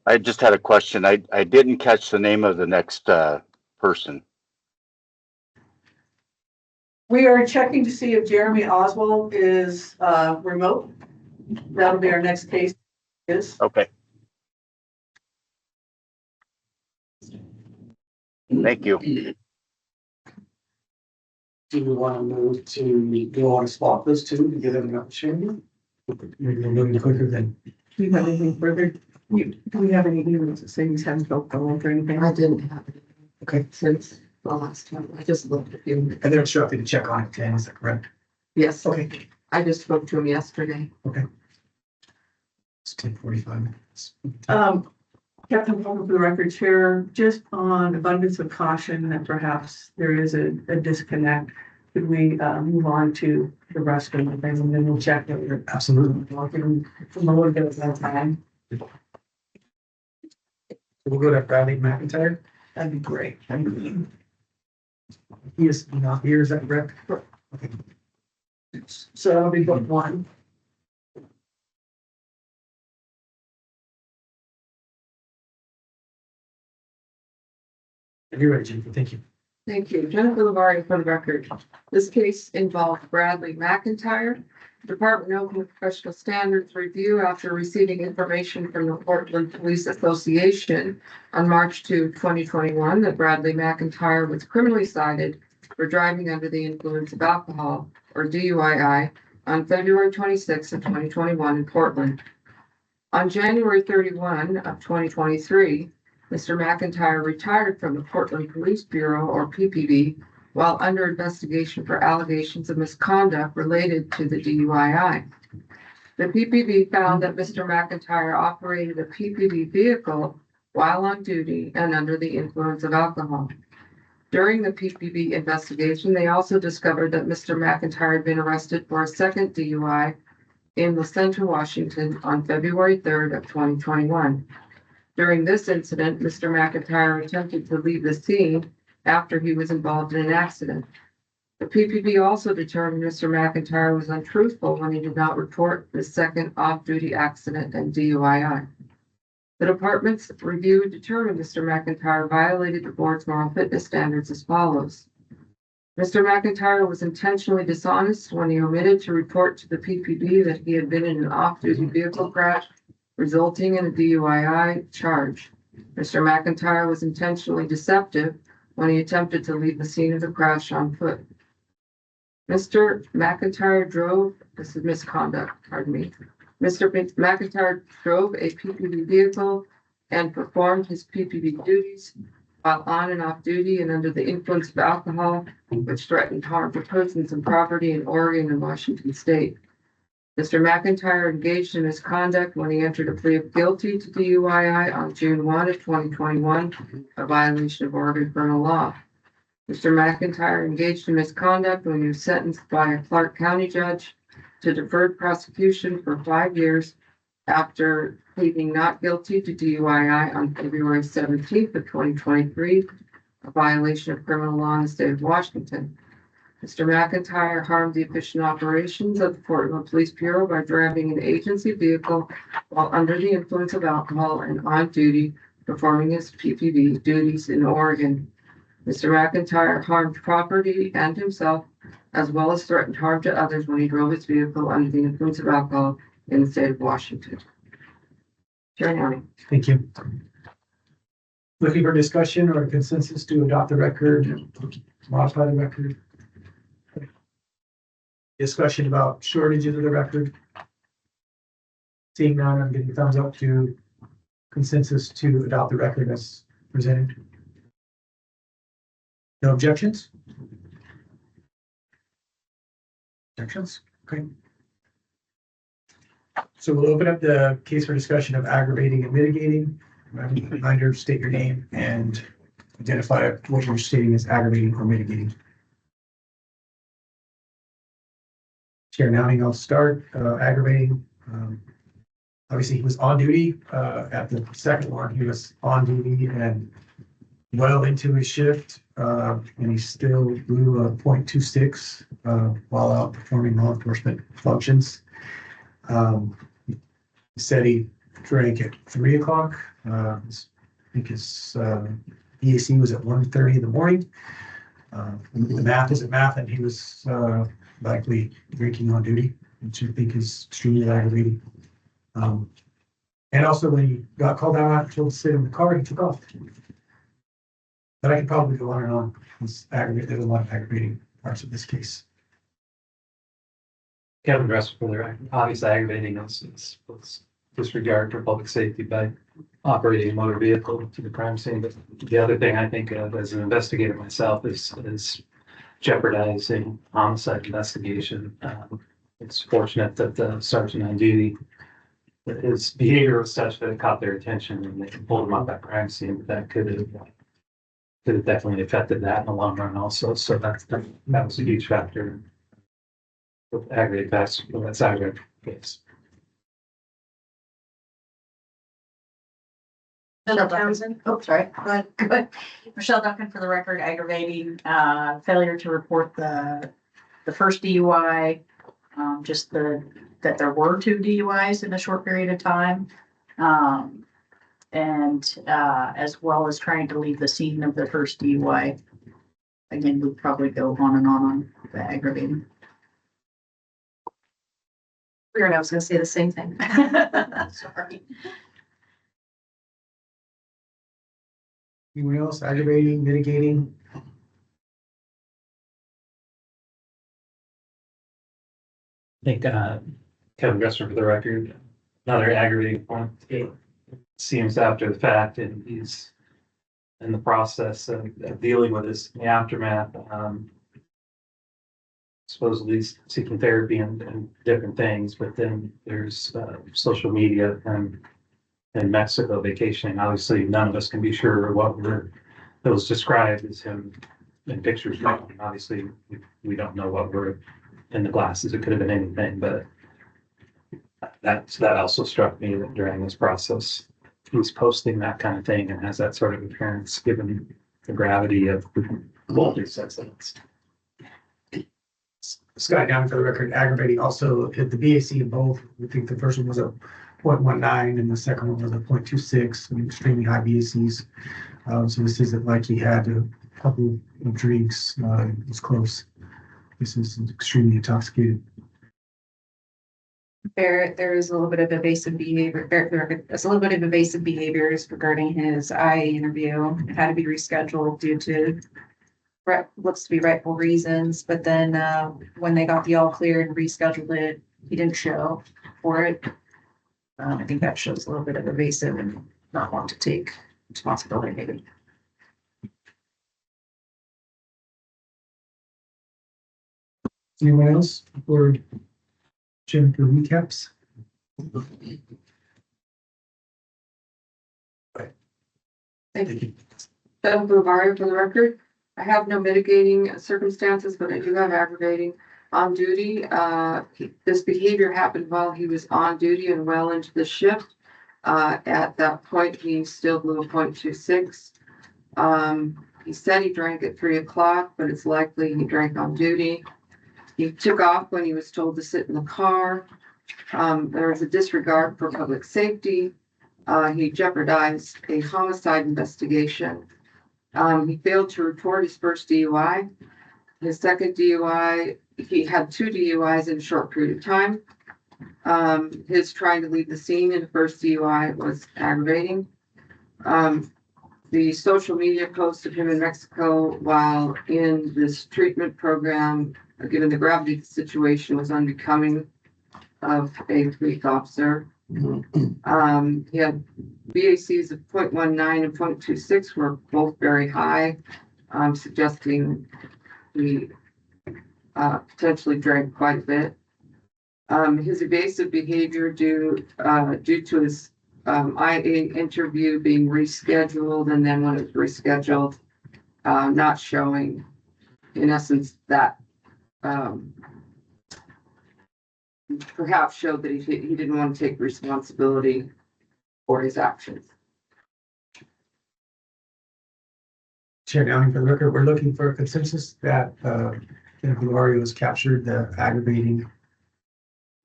I just had a question. I didn't catch the name of the next person. We are checking to see if Jeremy Oswald is remote. That'll be our next case. Is Okay. Thank you. Do we want to move to go on a spot those two to give them an opportunity? Maybe we're moving quicker than. do you have anything further? Do we have any emails that say he's having trouble going or anything? I didn't have it Okay, since the last time. I just looked at you. and they're instructed to check on it 10, is that correct? Yes, Okay, I just spoke to him yesterday. It's 10:45 minutes. Captain Walker, for the record, Chair, just on abundance of caution that perhaps there is a disconnect. Could we move on to the rest of the things and then we'll check that we're Absolutely. walking from a little bit of that time? We'll go to Bradley McIntyre. That'd be great. He is not here, is that correct? Okay. So that'll be book one. You're ready, Jennifer. Thank you. Thank you. Jennifer Lavari for the record. This case involved Bradley McIntyre. Department of Open Professional Standards review after receiving information from the Portland Police Association on March 2, 2021, that Bradley McIntyre was criminally cited for driving under the influence of alcohol, or DUII, on February 26 of 2021 in Portland. On January 31 of 2023, Mr. McIntyre retired from the Portland Police Bureau, or PPB, while under investigation for allegations of misconduct related to the DUII. The PPB found that Mr. McIntyre operated a PPB vehicle while on duty and under the influence of alcohol. During the PPB investigation, they also discovered that Mr. McIntyre had been arrested for a second DUI in La Centra, Washington on February 3rd of 2021. During this incident, Mr. McIntyre attempted to leave the scene after he was involved in an accident. The PPB also determined Mr. McIntyre was untruthful when he did not report the second off-duty accident and DUII. The department's review determined Mr. McIntyre violated the board's moral fitness standards as follows. Mr. McIntyre was intentionally dishonest when he omitted to report to the PPB that he had been in an off-duty vehicle crash, resulting in a DUII charge. Mr. McIntyre was intentionally deceptive when he attempted to leave the scene of the crash on foot. Mr. McIntyre drove, this is misconduct, pardon me. Mr. McIntyre drove a PPB vehicle and performed his PPB duties while on and off duty and under the influence of alcohol, which threatened harm to persons and property in Oregon and Washington State. Mr. McIntyre engaged in misconduct when he entered a plea of guilty to DUII on June 1 of 2021, a violation of Oregon criminal law. Mr. McIntyre engaged in misconduct when he was sentenced by a Clark County judge to deferred prosecution for 5 years after pleading not guilty to DUII on February 17th of 2023, a violation of criminal law in the state of Washington. Mr. McIntyre harmed the efficient operations of the Portland Police Bureau by driving an agency vehicle while under the influence of alcohol and on duty, performing his PPB duties in Oregon. Mr. McIntyre harmed property and himself, as well as threatened harm to others when he drove his vehicle under the influence of alcohol in the state of Washington. Chair Nani. Thank you. Looking for discussion or consensus to adopt the record, modify the record. Discussion about shortages of the record. Seeing none, I'm getting thumbs up to consensus to adopt the record as presented. No objections? Objections? Okay. So we'll open up the case for discussion of aggravating and mitigating. Reminder, state your name and identify what you're stating as aggravating or mitigating. Chair Nowning, I'll start aggravating. Obviously, he was on duty at the second one. He was on duty and well into his shift, and he still blew a .26 while out performing law enforcement functions. He said he drank at 3 o'clock. I think his EAC was at 1:30 in the morning. The math isn't math, and he was likely drinking on duty, which I think is extremely aggravating. And also when he got called out, told to sit in the car, he took off. But I could probably go on and on. It's aggravating. There's a lot of aggravating parts of this case. Kevin Dresser for the record. Obviously aggravating is disregard for public safety by operating a motor vehicle to the crime scene. But the other thing I think of as an investigator myself is jeopardizing homicide investigation. It's fortunate that the sergeant on duty his behavior was such that it caught their attention and they pulled him off that crime scene, but that could have definitely affected that in the long run also. So that was a huge factor with aggravated that's aggravated case. Member Townsend? Oh, sorry. Go ahead. Go ahead. Michelle Duncan, for the record, aggravating, failure to report the first DUI. That there were 2 DUIs in a short period of time. As well as trying to leave the scene of the first DUI. Again, we'd probably go on the aggravating. Weird, I was gonna say the same thing. Sorry. Anyone else aggravating, mitigating? I think, Kevin Gusser, for the record, another aggravating point. It seems after the fact, and he's in the process of dealing with this in the aftermath. Supposedly he's seeking therapy and different things, but then there's social media and in Mexico vacationing. Obviously, none of us can be sure what that was described as him in pictures. Obviously, we don't know what were in the glasses. It could have been anything, but that also struck me that during this process, he's posting that kind of thing and has that sort of appearance given the gravity of both these incidents. Scott Down, for the record, aggravating also hit the BAC in both. We think the first one was a 0.19 and the second one was a 0.26, extremely high BACs. So this isn't like he had a couple of drinks, it was close. This is extremely intoxicated. There is a little bit of evasive behavior, there's a little bit of evasive behaviors regarding his IA interview. It had to be rescheduled due to looks to be rightful reasons, but then when they got the all clear and rescheduled it, he didn't show for it. I think that shows a little bit of evasive and not want to take responsibility maybe. Anyone else before Jim for recaps? Thank you. Jennifer Lavario, for the record. I have no mitigating circumstances, but I do have aggravating on duty. This behavior happened while he was on duty and well into the shift. At that point, he still blew a 0.26. He said he drank at 3 o'clock, but it's likely he drank on duty. He took off when he was told to sit in the car. There was a disregard for public safety. He jeopardized a homicide investigation. He failed to report his first DUI. His second DUI, he had 2 DUIs in a short period of time. His trying to leave the scene in the first DUI was aggravating. The social media post of him in Mexico while in this treatment program, given the gravity of the situation, was unbecoming of a police officer. He had BACs of 0.19 and 0.26 were both very high, suggesting he potentially drank quite a bit. His evasive behavior due to his IA interview being rescheduled, and then when it was rescheduled, not showing, in essence, that perhaps showed that he didn't want to take responsibility for his actions. Chair Downing, for the record, we're looking for a consensus that Jennifer Lavario has captured the aggravating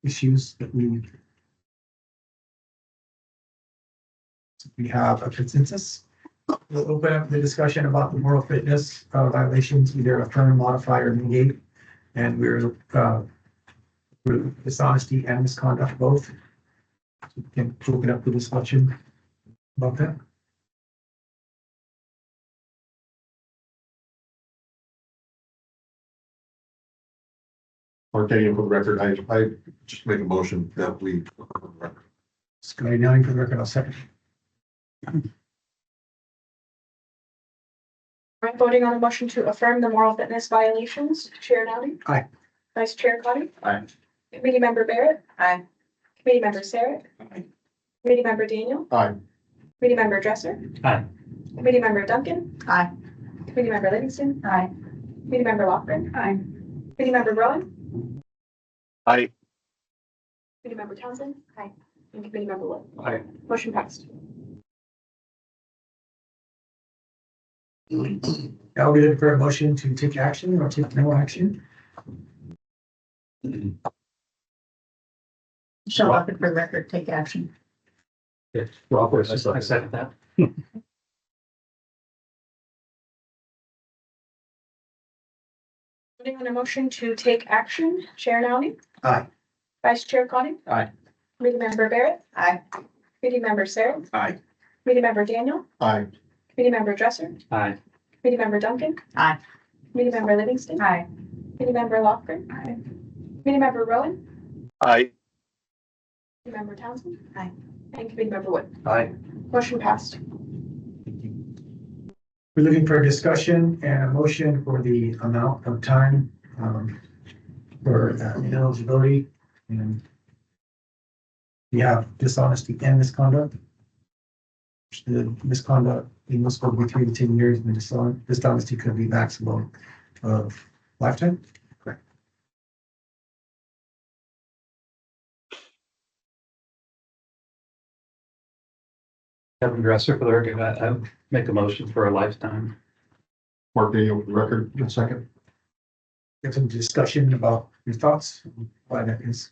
issues that we have a consensus. We'll open up the discussion about the moral fitness violations, either affirm, modify, or negate. And we're dishonesty and misconduct both. So we can open up the discussion about that. Okay, for the record, I just make a motion that we. Scotty Downing, for the record, I'll second. I'm voting on a motion to affirm the moral fitness violations. Chair Downing? Aye. Vice Chair Connie? Aye. Committee Member Barrett? Aye. Committee Member Sarah. Committee Member Daniel. Aye. Committee Member Dresser. Aye. Committee Member Duncan. Aye. Committee Member Livingston. Aye. Committee Member Lofgren. Aye. Committee Member Rowan. I, Committee Member Townsend. Aye. And Committee Member Wood. Aye. Motion passed. Now we look for a motion to take action or take no action. Michelle Duncan for the record, take action. Robert, I second that. Voting on a motion to take action, Chair Nowling. Aye. Vice Chair Conning. Aye. Committee Member Barrett. Aye. Committee Member Sarah. Aye. Committee Member Daniel. Aye. Committee Member Dresser. Aye. Committee Member Duncan. Aye. Committee Member Livingston. Aye. Committee Member Lofgren. Aye. Committee Member Rowan. I, Committee Member Townsend. Aye. And Committee Member Wood. Aye. Motion passed. We're looking for a discussion and a motion for the amount of time for ineligibility. And we have dishonesty and misconduct. The misconduct, it must go be 3 to 10 years, and the dishonesty could be maximum of lifetime. Correct. Kevin Dresser for the record, I would make a motion for a lifetime. Mark Daniel for the record, a second. Have some discussion about your thoughts, why that is.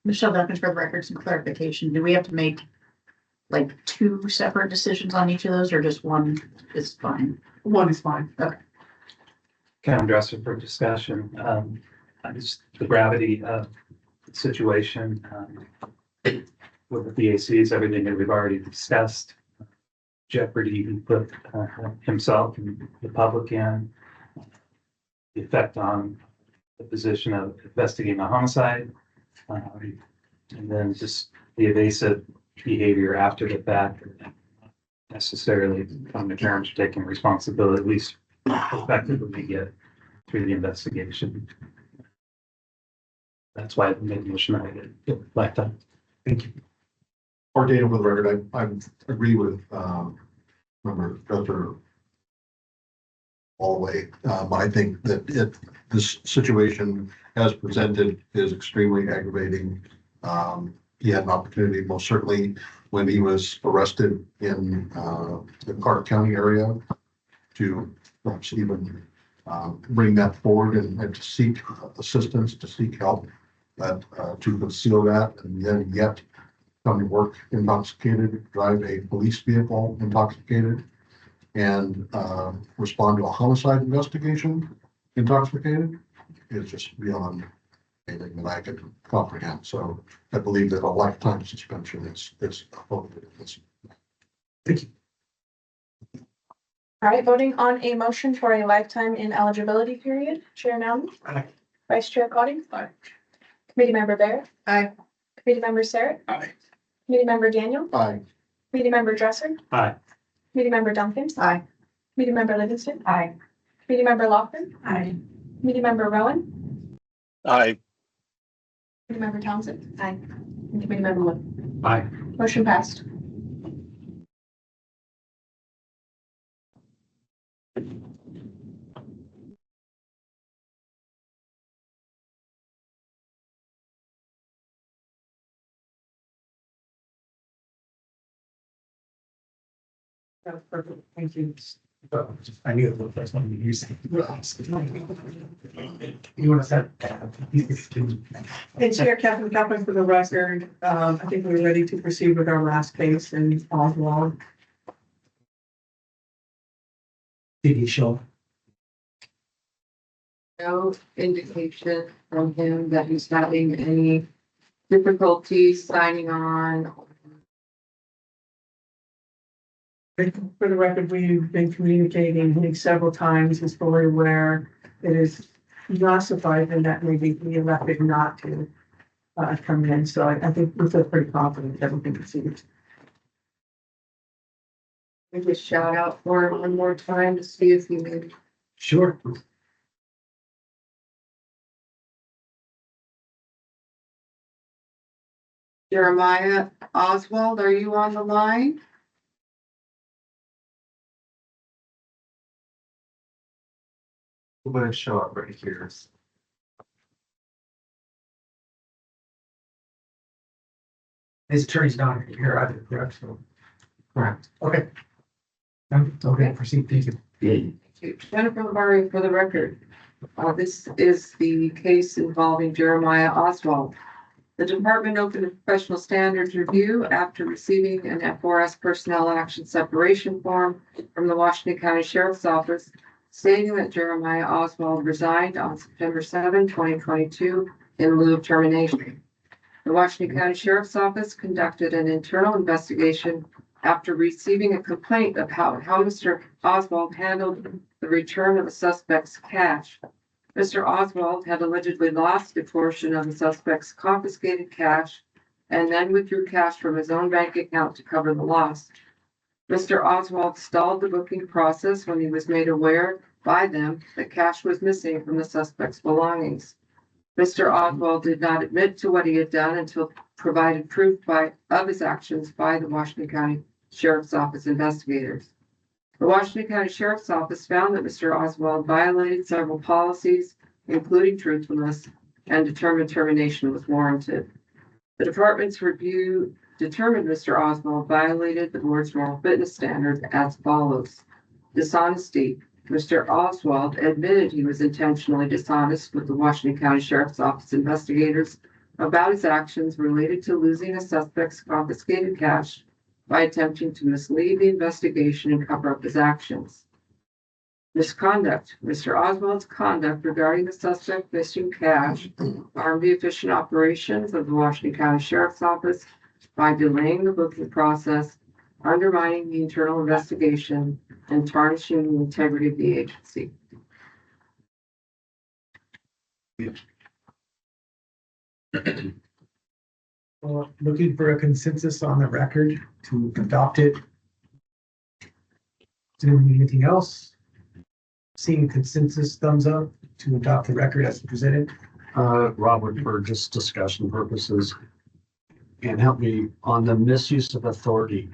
Michelle Duncan for the record, some clarification. Do we have to make like 2 separate decisions on each of those or just one is fine? One is fine. Kevin Dresser for discussion. The gravity of the situation with the BACs, everything that we've already discussed. Jeopardy he put himself and the public in. The effect on the position of investigating a homicide. And then just the evasive behavior after the fact, necessarily come to terms with taking responsibility, at least effectively get through the investigation. That's why I made the motion I did lifetime. Thank you. Mark Daniel for the record, I agree with, Member Dresser all the way, but I think that this situation as presented is extremely aggravating. He had an opportunity, most certainly, when he was arrested in the Clark County area, to perhaps even bring that forward and to seek assistance, to seek help, that to conceal that, and then yet come to work intoxicated, drive a police vehicle intoxicated, and respond to a homicide investigation intoxicated is just beyond anything that I could comprehend. So I believe that a lifetime suspension is appropriate. Thank you. All right, voting on a motion for a lifetime ineligibility period. Chair Nowling. Aye. Vice Chair Conning. Aye. Committee Member Barrett. Aye. Committee Member Sarah. Aye. Committee Member Daniel. Aye. Committee Member Dresser. Aye. Committee Member Duncan. Aye. Committee Member Livingston. Aye. Committee Member Lofgren. Aye. Committee Member Rowan. I, Committee Member Townsend. Aye. And Committee Member Wood. Aye. Motion passed. That was perfect. Thank you. I knew it was the first one you used. You want to set? And Chair Catherine Kaplan for the record, I think we're ready to proceed with our last case in Oswald. Did he show? No indication from him that he's having any difficulty signing on. For the record, we've been communicating, I think, several times. He's fully aware it is classified and that maybe he elected not to come in. So I think we feel pretty confident that we can proceed. We just shout out for him one more time to see if he maybe. Sure. Jeremiah Oswald, are you on the line? I'm gonna show up right here. His attorney's not here either, correct? So, Correct. okay. Okay, proceed, thank you. Thank you. Jennifer Lavari for the record. This is the case involving Jeremiah Oswald. The department opened a professional standards review after receiving an FORS personnel action separation form from the Washington County Sheriff's Office stating that Jeremiah Oswald resigned on September 7, 2022 in lieu of termination. The Washington County Sheriff's Office conducted an internal investigation after receiving a complaint of how Mr. Oswald handled the return of the suspect's cash. Mr. Oswald had allegedly lost a portion of the suspect's confiscated cash and then withdrew cash from his own bank account to cover the loss. Mr. Oswald stalled the booking process when he was made aware by them that cash was missing from the suspect's belongings. Mr. Oswald did not admit to what he had done until provided proof of his actions by the Washington County Sheriff's Office investigators. The Washington County Sheriff's Office found that Mr. Oswald violated several policies, including truthfulness, and determined termination was warranted. The department's review determined Mr. Oswald violated the board's moral fitness standards as follows. Dishonesty. Mr. Oswald admitted he was intentionally dishonest with the Washington County Sheriff's Office investigators about his actions related to losing a suspect's confiscated cash by attempting to mislead the investigation and cover up his actions. Misconduct. Mr. Oswald's conduct regarding the suspect missing cash harmed the efficient operations of the Washington County Sheriff's Office by delaying the booking process, undermining the internal investigation, and tarnishing the integrity of the agency. Well, looking for a consensus on the record to adopt it. Does anyone need anything else? Seeing consensus, thumbs up to adopt the record as presented. Robert, for just discussion purposes, and help me on the misuse of authority.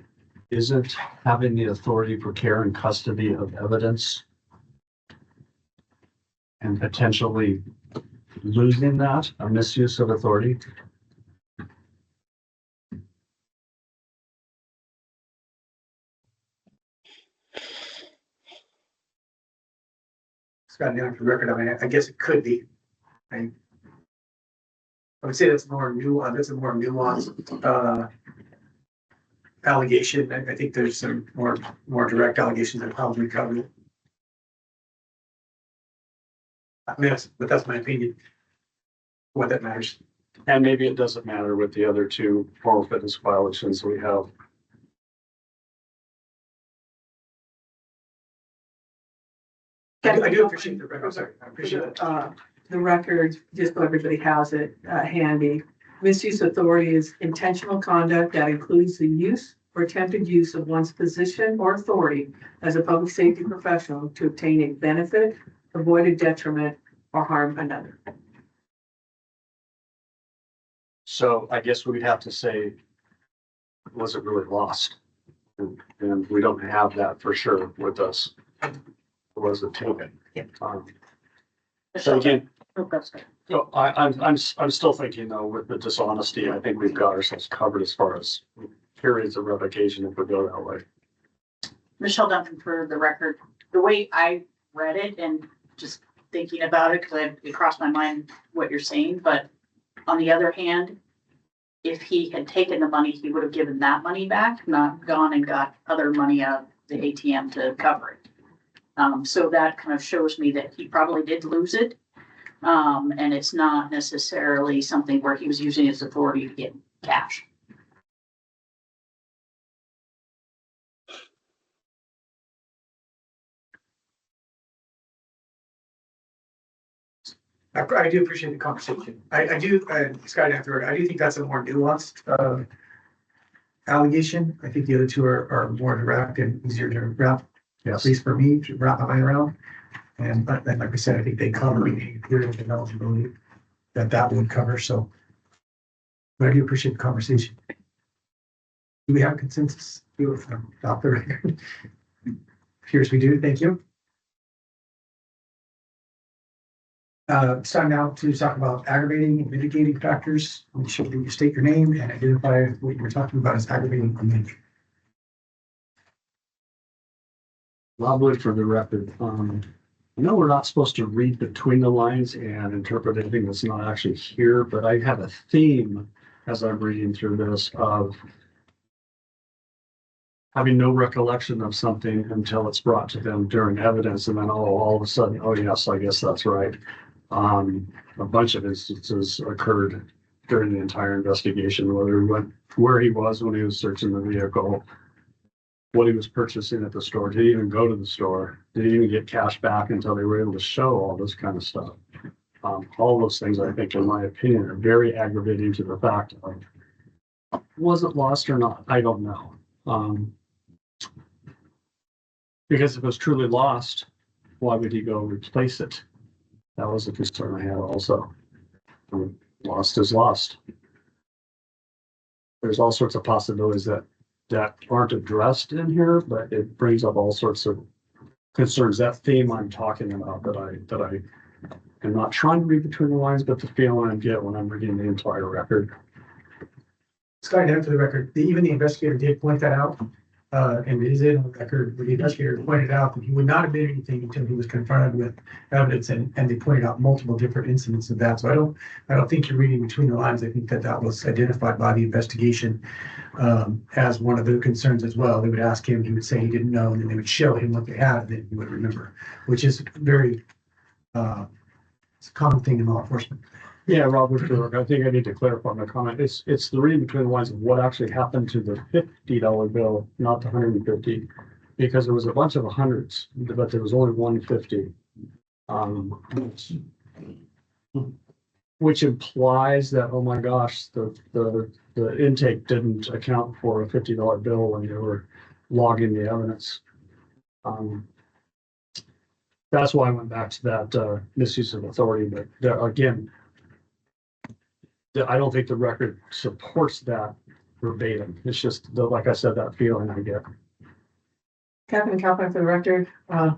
Isn't having the authority for care and custody of evidence and potentially losing that a misuse of authority? Scott, down for the record, I mean, I guess it could be. I would say that's a more nuanced, allegation. I think there's some more direct allegations that probably cover it. I mean, that's my opinion. What that matters. And maybe it doesn't matter with the other two moral fitness violations we have. I do appreciate the record. I'm sorry. I appreciate it. The record, just so everybody has it handy. Misuse of authority is intentional conduct that includes the use or attempted use of one's position or authority as a public safety professional to obtain a benefit, avoid a detriment, or harm another. So I guess we'd have to say, was it really lost? And we don't have that for sure with us. Or was it taken? So again, so I'm still thinking though, with the dishonesty, I think we've got ourselves covered as far as periods of revocation if we go that way. Michelle Duncan for the record, the way I read it and just thinking about it, because it crossed my mind what you're saying, but on the other hand, if he had taken the money, he would have given that money back, not gone and got other money out of the ATM to cover it. So that kind of shows me that he probably did lose it. And it's not necessarily something where he was using his authority to get cash. I do appreciate the conversation. I do, Scott, afterward, I do think that's a more nuanced allegation. I think the other two are more direct and easier to wrap, at least for me, to wrap my mind around. And but then, like I said, I think they cover the period of eligibility that would cover. So But I do appreciate the conversation. Do we have a consensus? Do it from off the record. Appears we do. Thank you. It's time now to talk about aggravating and mitigating factors. Make sure that you state your name and identify what you're talking about as aggravating or mitigating. Lovely for the record. I know we're not supposed to read between the lines and interpret anything that's not actually here, but I have a theme as I'm reading through this of having no recollection of something until it's brought to them during evidence, and then all of a sudden, oh yes, I guess that's right. A bunch of instances occurred during the entire investigation, where he was when he was searching the vehicle, what he was purchasing at the store, did he even go to the store, did he even get cash back until they were able to show all this kind of stuff. All those things, I think, in my opinion, are very aggravating to the fact of, was it lost or not? I don't know. Because if it was truly lost, why would he go replace it? That was a concern I had also. Lost is lost. There's all sorts of possibilities that aren't addressed in here, but it brings up all sorts of concerns. That theme I'm talking about that I am not trying to read between the lines, but the feeling I get when I'm reading the entire record. Scott, down for the record, even the investigator did point that out. And it is in the record where the investigator pointed out that he would not admit anything until he was confronted with evidence, and they pointed out multiple different incidents of that. So I don't think you're reading between the lines. I think that was identified by the investigation as one of the concerns as well. They would ask him, he would say he didn't know, and then they would show him what they had, and then he would remember, which is very it's a common thing in law enforcement. Yeah, Robert, I think I need to clarify my comment. It's the reading between the lines of what actually happened to the $50 bill, not the 150, because there was a bunch of hundreds, but there was only 150. Which implies that, oh my gosh, the intake didn't account for a $50 bill when they were logging the evidence. That's why I went back to that misuse of authority, but there, again, I don't think the record supports that verbatim. It's just, like I said, that feeling I get. Captain Calpine for the record,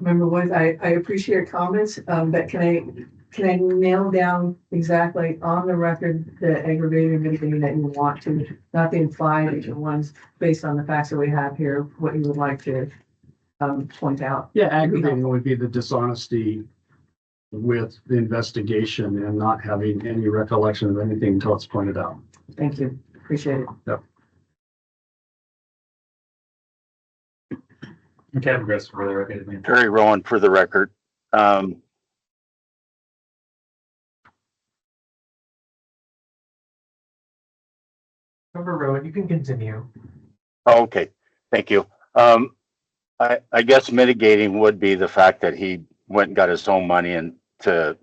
Member Woods, I appreciate your comments, but can I nail down exactly on the record the aggravating mitigating that you want to, not the implied ones based on the facts that we have here, what you would like to point out? Yeah, aggravating would be the dishonesty with the investigation and not having any recollection of anything until it's pointed out. Thank you. Appreciate it. Yep. Kevin Gress for the record. Terry Rowan for the record. Member Rowan, you can continue. Oh, okay, thank you. I guess mitigating would be the fact that he went and got his own money and to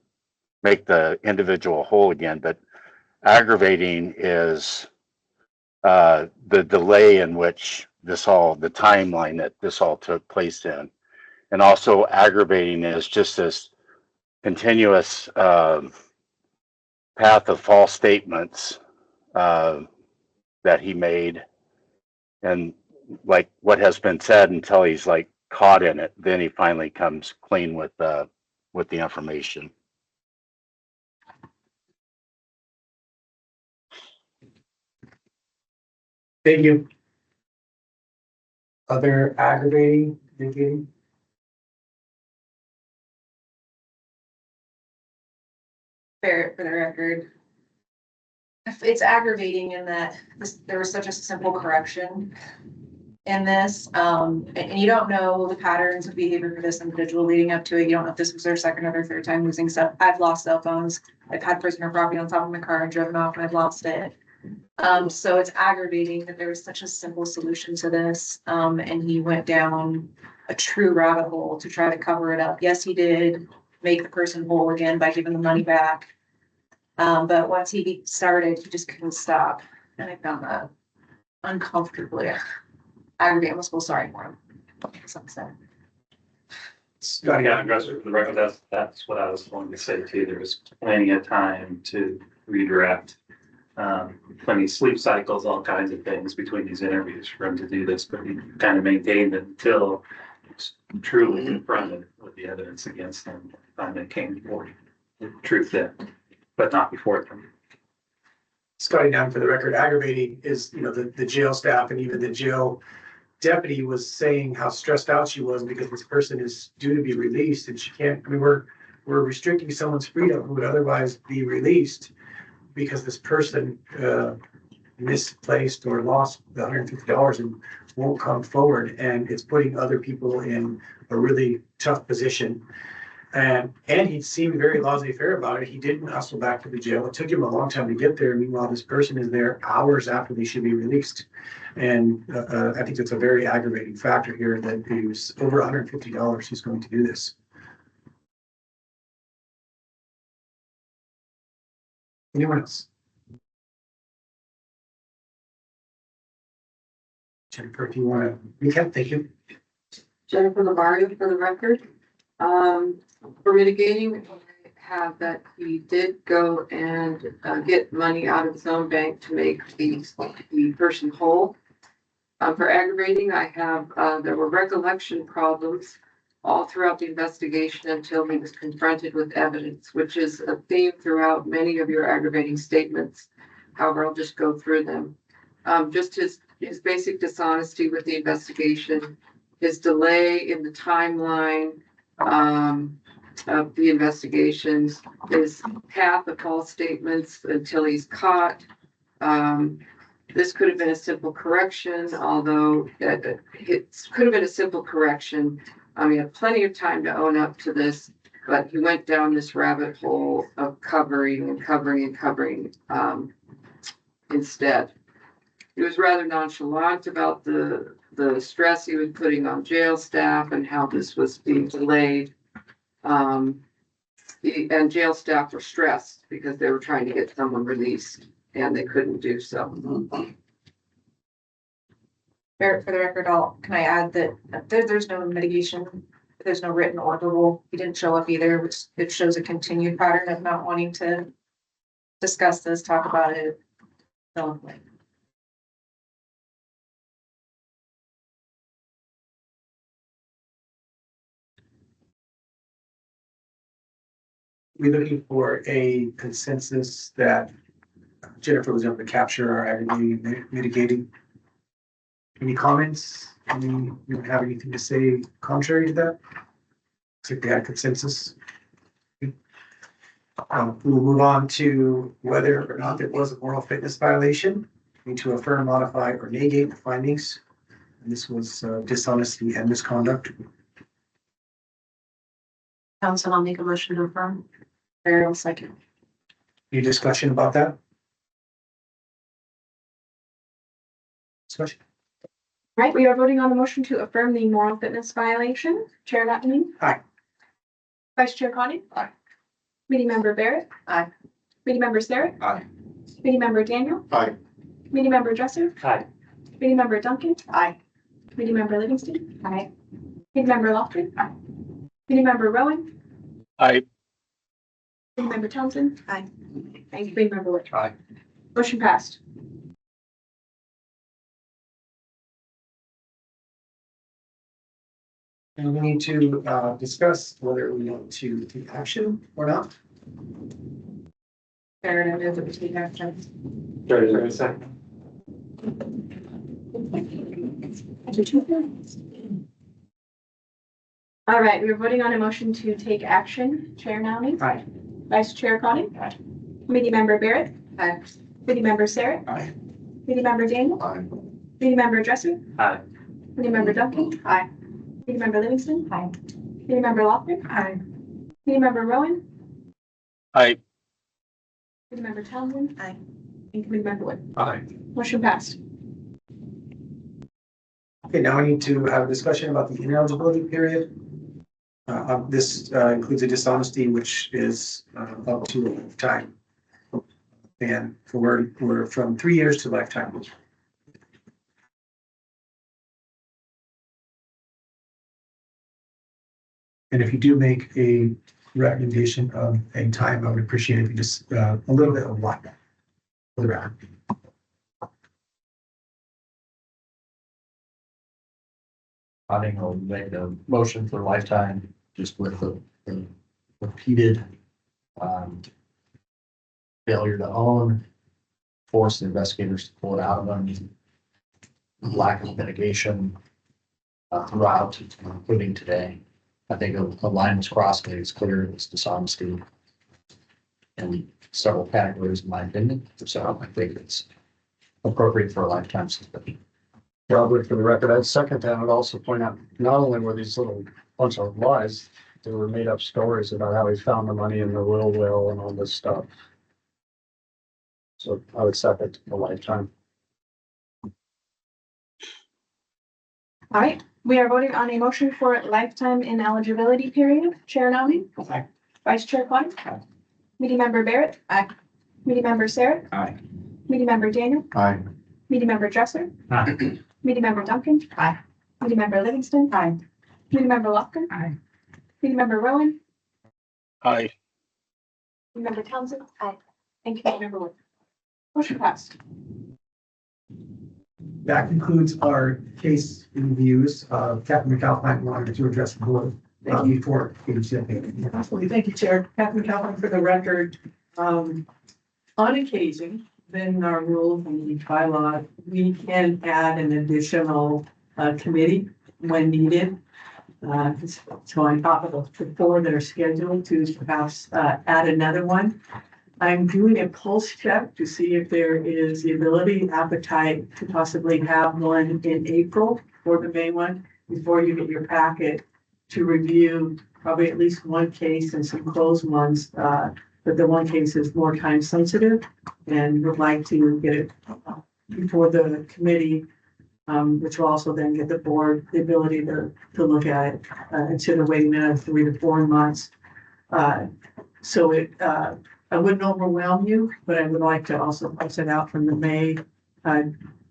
make the individual whole again, but aggravating is the delay in which the timeline that this all took place in. And also aggravating is just this continuous path of false statements that he made, and like what has been said until he's like caught in it, then he finally comes clean with the information. Thank you. Other aggravating, mitigating? For the record, it's aggravating in that there was such a simple correction in this, and you don't know the patterns of behavior for this individual leading up to it. You don't know if this was their second or their third time losing stuff. I've lost cell phones. I've had prisoner property on top of my car and driven off and I've lost it. So it's aggravating that there was such a simple solution to this, and he went down a true rabbit hole to try to cover it up. Yes, he did make the person whole again by giving the money back. But once he started, he just couldn't stop. And I found that uncomfortably aggravating. I was so sorry for him. Scott, yeah, for the record, that's what I was going to say too. There was plenty of time to redirect plenty of sleep cycles, all kinds of things between these interviews for him to do this, but he kind of maintained it until he was truly confronted with the evidence against him. Finally came forward the truth then, but not before them. Scotty, down for the record, aggravating is, the jail staff and even the jail deputy was saying how stressed out she was because this person is due to be released and she can't, we're restricting someone's freedom who would otherwise be released because this person misplaced or lost the $150 and won't come forward, and it's putting other people in a really tough position. And he seemed very laissez-faire about it. He didn't hustle back to the jail. It took him a long time to get there. Meanwhile, this person is there hours after they should be released. And I think that's a very aggravating factor here that it was over $150 he's going to do this. Anyone else? Jennifer, if you want to recap, thank you. Jennifer Lavario for the record. For mitigating, I have that he did go and get money out of his own bank to make the person whole. For aggravating, I have there were recollection problems all throughout the investigation until he was confronted with evidence, which is a theme throughout many of your aggravating statements. However, I'll just go through them. Just his basic dishonesty with the investigation, his delay in the timeline of the investigations, his path of false statements until he's caught. This could have been a simple correction, although it could have been a simple correction. He had plenty of time to own up to this, but he went down this rabbit hole of covering instead. He was rather nonchalant about the stress he was putting on jail staff and how this was being delayed. And jail staff were stressed because they were trying to get someone released and they couldn't do so. For the record, can I add that there's no mitigation, there's no written order rule. He didn't show up either, which it shows a continued pattern of not wanting to discuss this, talk about it. So, We're looking for a consensus that Jennifer was able to capture our aggravating and mitigating. Any comments? You have anything to say contrary to that? Looks like we had a consensus. We will move on to whether or not there was a moral fitness violation. We need to affirm, modify, or negate the findings. And this was dishonesty and misconduct. Council, I'll make a motion to affirm. Farrell, second. Any discussion about that? Discussion? Right, we are voting on the motion to affirm the moral fitness violation. Chair Lattman. Aye. Vice Chair Connie. Aye. Committee Member Barrett. Aye. Committee Member Sarah. Aye. Committee Member Daniel. Aye. Committee Member Dresser. Aye. Committee Member Duncan. Aye. Committee Member Livingston. Aye. Committee Member Lofgren. Committee Member Rowan. Aye. Committee Member Townsend. Aye. And Committee Member Wood. Aye. Motion passed. And we need to discuss whether we want to take action or not. Fair, I move that we take action. Second. All right, we are voting on a motion to take action. Chair Nowling. Aye. Vice Chair Connie. Aye. Committee Member Barrett. Aye. Committee Member Sarah. Aye. Committee Member Daniel. Aye. Committee Member Dresser. Aye. Committee Member Duncan. Aye. Committee Member Livingston. Aye. Committee Member Lofgren. Aye. Committee Member Rowan. Aye. Committee Member Townsend. Aye. And Committee Member Wood. Aye. Motion passed. Okay, now we need to have a discussion about the ineligibility period. This includes a dishonesty, which is up to a lifetime. And we're from 3 years to lifetime. And if you do make a recommendation of a time, I would appreciate it if you just a little bit of what. for the record. I think I'll make a motion for lifetime, just with the repeated, failure to own, force the investigators to pull it out of them, lack of mitigation, throughout, including today. I think a line was crossed, but it's clear it was dishonesty in several categories, in my opinion. So I think it's appropriate for a lifetime suspension. Probably for the record, I'd second that. I'd also point out, not only were these little bunch of lies, there were made up stories about how he found the money in the will and all this stuff. So I would second the lifetime. All right, we are voting on a motion for lifetime ineligibility period. Chair Nally? Aye. Vice Chair Klein? Aye. Meeting Member Barrett? Aye. Meeting Member Sarah? Aye. Meeting Member Daniel? Aye. Meeting Member Dresser? Aye. Meeting Member Duncan? Aye. Meeting Member Livingston? Aye. Meeting Member Lofgren? Aye. Meeting Member Rowan? Aye. Meeting Member Townsend? Aye. And Committee Member Wood? Motion passed. That concludes our case reviews. Captain McAlpine wanted to address the board before agency update. Absolutely. Thank you, Chair. Catherine Calvin for the record. On occasion, then our rules and bylaw, we can add an additional committee when needed. So on top of the four that are scheduled to perhaps add another one. I'm doing a pulse check to see if there is the ability, appetite to possibly have one in April for the May one, before you get your packet to review probably at least one case and some closed ones. But the one case is more time sensitive and would like to get it before the committee, which will also then get the board the ability to look at it instead of waiting another 3 to 4 months. So I wouldn't overwhelm you, but I would like to also pull it out from the May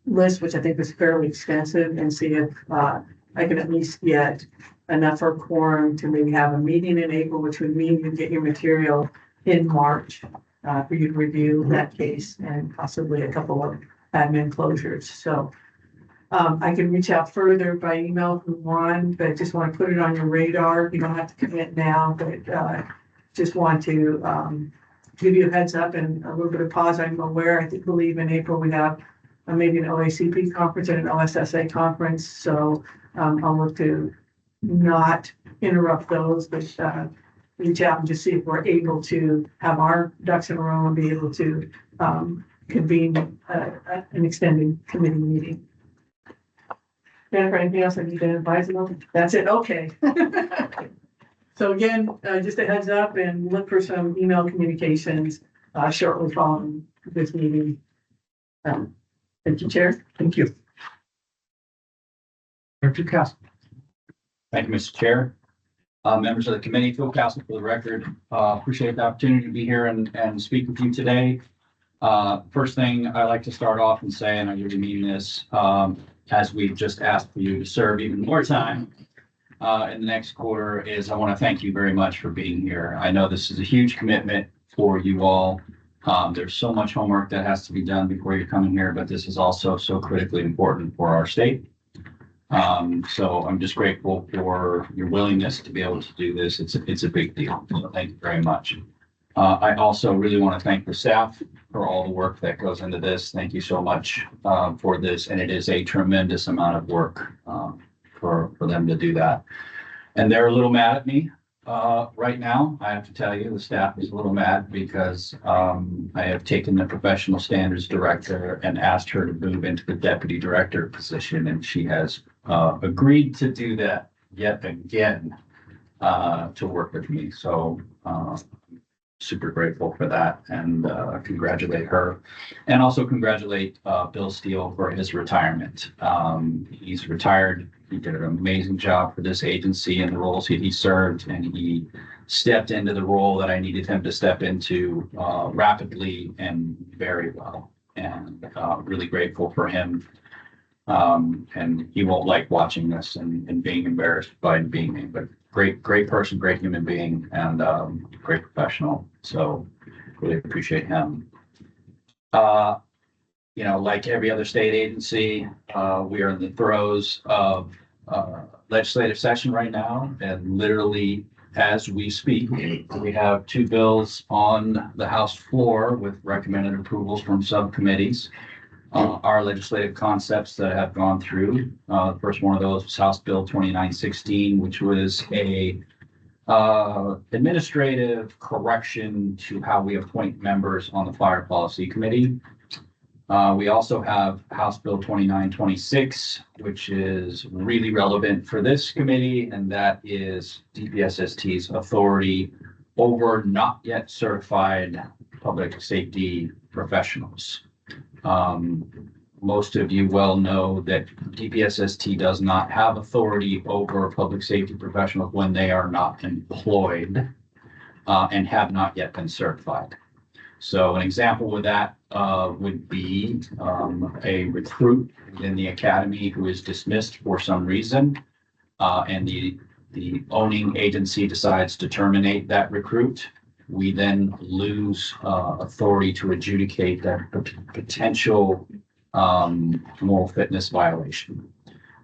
list, which I think is fairly extensive, and see if I can at least get enough for quorum to maybe have a meeting in April, which would mean you get your material in March for you to review that case and possibly a couple of admin closures. So I can reach out further by email if you want, but just want to put it on your radar. You don't have to commit now, but just want to give you a heads up and a little bit of pause. I'm aware, I believe in April we have maybe an OACP conference and an OSSA conference. So I'll look to not interrupt those, but reach out and just see if we're able to have our ducks in a row and be able to convene an extended committee meeting. Jennifer, anything else I need to advise about? That's it, okay. So again, just a heads up and look for some email communications shortly following this meeting. Thank you, Chair. Thank you. Director Castle. Thank you, Mr. Chair. Members of the committee, Phil Castle for the record. Appreciate the opportunity to be here and speak with you today. First thing I like to start off and say, and I really mean this, as we've just asked for you to serve even more time in the next quarter, is I want to thank you very much for being here. I know this is a huge commitment for you all. There's so much homework that has to be done before you're coming here, but this is also so critically important for our state. So I'm just grateful for your willingness to be able to do this. It's a big deal. So thank you very much. I also really want to thank the staff for all the work that goes into this. Thank you so much for this. And it is a tremendous amount of work for them to do that. And they're a little mad at me right now. I have to tell you, the staff is a little mad because I have taken the professional standards director and asked her to move into the deputy director position, and she has agreed to do that yet again to work with me. So super grateful for that, and congratulate her, and also congratulate Bill Steele for his retirement. He's retired. He did an amazing job for this agency and the roles he served, and he stepped into the role that I needed him to step into rapidly and very well, and really grateful for him. And he won't like watching this and being embarrassed by being me, but great person, great human being, and great professional. So really appreciate him. You know, like every other state agency, we are in the throes of legislative session right now, and literally as we speak, we have 2 bills on the House floor with recommended approvals from subcommittees. Our legislative concepts that have gone through. The first one of those was House Bill 2916, which was a administrative correction to how we appoint members on the Fire Policy Committee. We also have House Bill 2926, which is really relevant for this committee, and that is DPSST's authority over not yet certified public safety professionals. Most of you well know that DPSST does not have authority over public safety professionals when they are not employed and have not yet been certified. So an example with that would be a recruit in the academy who is dismissed for some reason, and the owning agency decides to terminate that recruit. We then lose authority to adjudicate that potential moral fitness violation.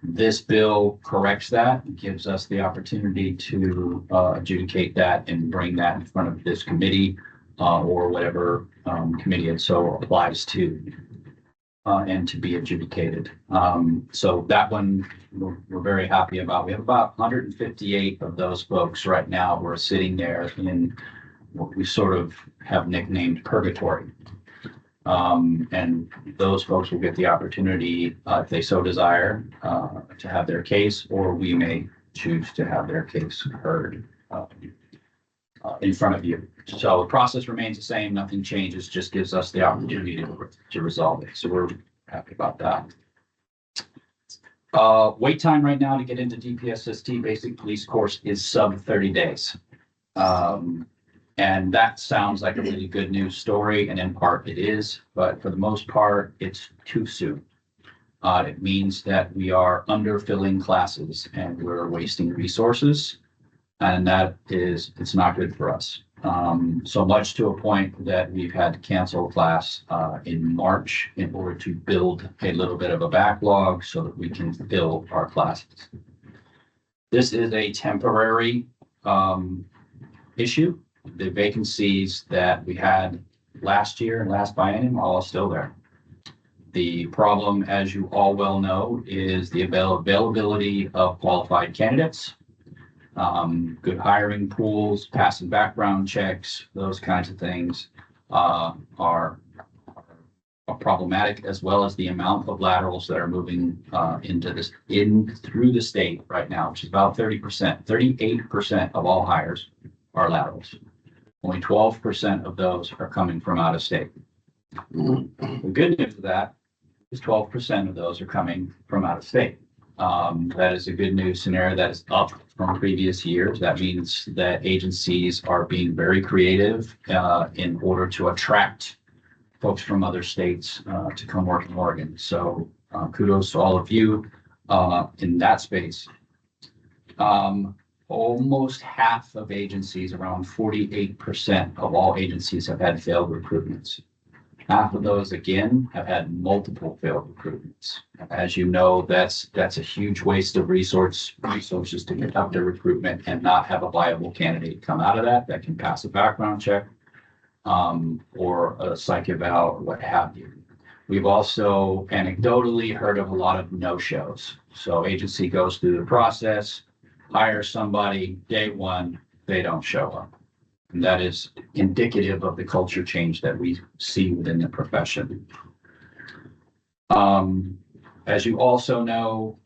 This bill corrects that, and gives us the opportunity to adjudicate that and bring that in front of this committee or whatever committee it so applies to, and to be adjudicated. So that one we're very happy about. We have about 158 of those folks right now who are sitting there in what we sort of have nicknamed purgatory. And those folks will get the opportunity, if they so desire, to have their case, or we may choose to have their case heard in front of you. So the process remains the same, nothing changes, just gives us the opportunity to resolve it. So we're happy about that. Wait time right now to get into DPSST basic police course is sub 30 days. And that sounds like a really good news story, and in part it is, but for the most part, it's too soon. It means that we are underfilling classes and we're wasting resources, and that is, it's not good for us. So much to a point that we've had to cancel a class in March in order to build a little bit of a backlog so that we can fill our classes. This is a temporary issue. The vacancies that we had last year and last biennium are all still there. The problem, as you all well know, is the availability of qualified candidates, good hiring pools, passing background checks, those kinds of things are problematic, as well as the amount of laterals that are moving through the state right now, which is about 30%. 38% of all hires are laterals. Only 12% of those are coming from out of state. The good news of that is 12% of those are coming from out of state. That is a good news scenario that is up from previous years. That means that agencies are being very creative in order to attract folks from other states to come work in Oregon. So kudos to all of you in that space. Almost half of agencies, around 48% of all agencies, have had failed recruitments. Half of those, again, have had multiple failed recruitments. As you know, that's a huge waste of resources to conduct a recruitment and not have a viable candidate come out of that can pass a background check or a psych eval, what have you. We've also anecdotally heard of a lot of no-shows. So agency goes through the process, hire somebody, day one, they don't show up. And that is indicative of the culture change that we see within the profession. As you also know,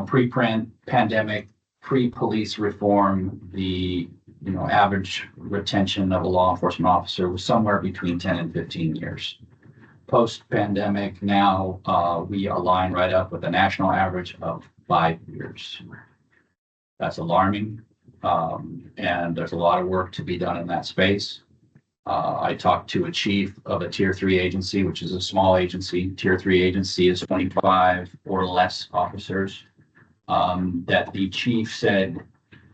pre-pandemic, pre-police reform, the average retention of a law enforcement officer was somewhere between 10 and 15 years. Post-pandemic, now we align right up with the national average of 5 years. That's alarming, and there's a lot of work to be done in that space. I talked to a chief of a tier 3 agency, which is a small agency. Tier 3 agency is 25 or less officers. That the chief said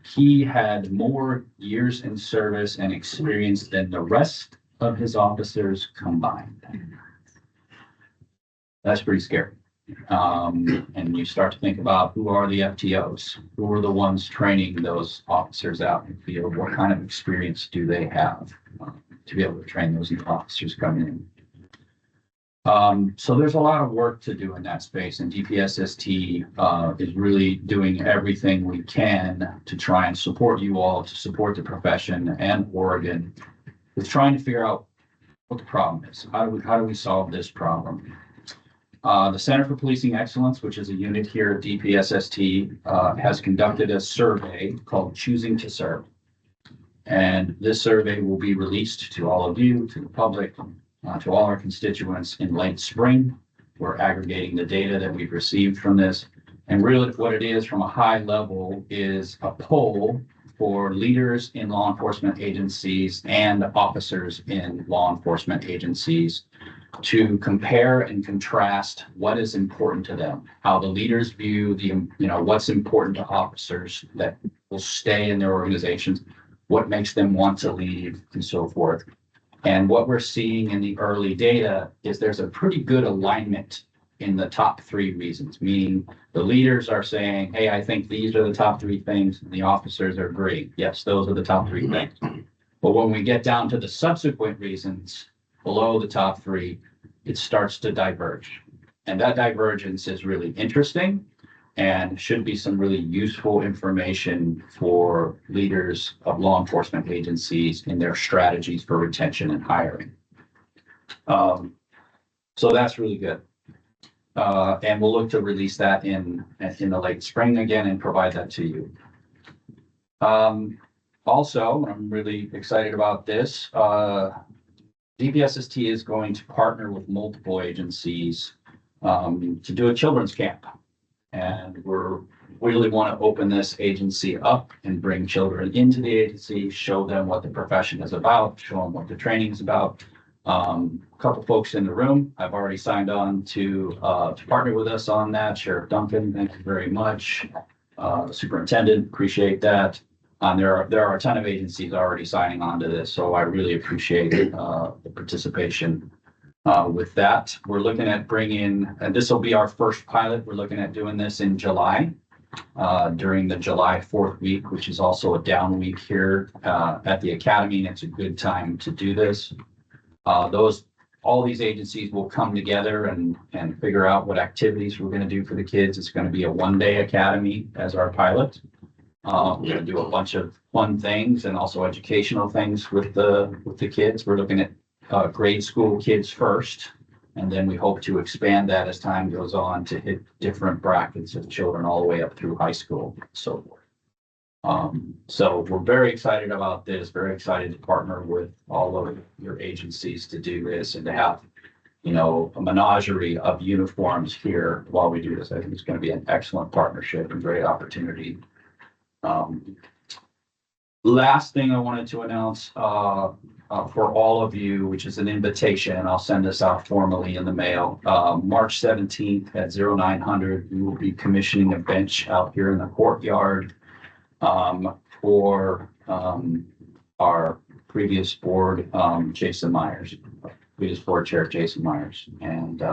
he had more years in service and experience than the rest of his officers combined. That's pretty scary. And you start to think about who are the FTOs? Who are the ones training those officers out in the field? What kind of experience do they have to be able to train those new officers coming in? So there's a lot of work to do in that space, and DPSST is really doing everything we can to try and support you all, to support the profession and Oregon with trying to figure out what the problem is. How do we solve this problem? The Center for Policing Excellence, which is a unit here at DPSST, has conducted a survey called Choosing to Serve. And this survey will be released to all of you, to the public, to all our constituents in late spring. We're aggregating the data that we've received from this. And really what it is from a high level is a poll for leaders in law enforcement agencies and officers in law enforcement agencies to compare and contrast what is important to them, how the leaders view what's important to officers that will stay in their organizations, what makes them want to leave, and so forth. And what we're seeing in the early data is there's a pretty good alignment in the top 3 reasons, meaning the leaders are saying, hey, I think these are the top 3 things, and the officers are agreeing. Yes, those are the top 3 things. But when we get down to the subsequent reasons below the top 3, it starts to diverge. And that divergence is really interesting and should be some really useful information for leaders of law enforcement agencies in their strategies for retention and hiring. So that's really good. And we'll look to release that in the late spring again and provide that to you. Also, I'm really excited about this. DPSST is going to partner with multiple agencies to do a children's camp. And we really want to open this agency up and bring children into the agency, show them what the profession is about, show them what the training is about. A couple folks in the room, I've already signed on to partner with us on that. Sheriff Duncan, thank you very much. Superintendent, appreciate that. There are a ton of agencies already signing on to this, so I really appreciate the participation. With that, we're looking at bringing, and this will be our first pilot. We're looking at doing this in July, during the July 4th week, which is also a down week here at the academy, and it's a good time to do this. All these agencies will come together and figure out what activities we're going to do for the kids. It's going to be a 1-day academy as our pilot. We're going to do a bunch of fun things and also educational things with the kids. We're looking at grade school kids first, and then we hope to expand that as time goes on to hit different brackets of children all the way up through high school and so forth. So we're very excited about this, very excited to partner with all of your agencies to do this and to have, a menagerie of uniforms here while we do this. I think it's going to be an excellent partnership and great opportunity. Last thing I wanted to announce for all of you, which is an invitation, and I'll send this out formally in the mail. March 17th at 0900, we will be commissioning a bench out here in the courtyard for our previous board, Jason Myers, previous board chair, Jason Myers. And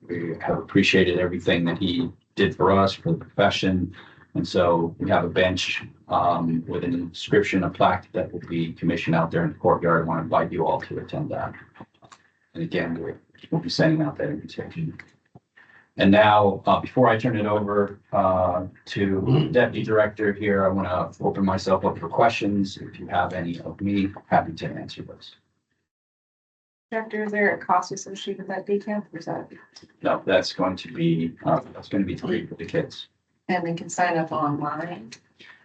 we have appreciated everything that he did for us, for the profession. And so we have a bench with an inscription, a plaque that will be commissioned out there in the courtyard. I want to invite you all to attend that. And again, we'll be sending out that invitation. And now, before I turn it over to the Deputy Director here, I want to open myself up for questions. If you have any of me, happy to answer those. Director, is there a cost associated with that day camp, or is that? No, that's going to be free for the kids. And they can sign up online.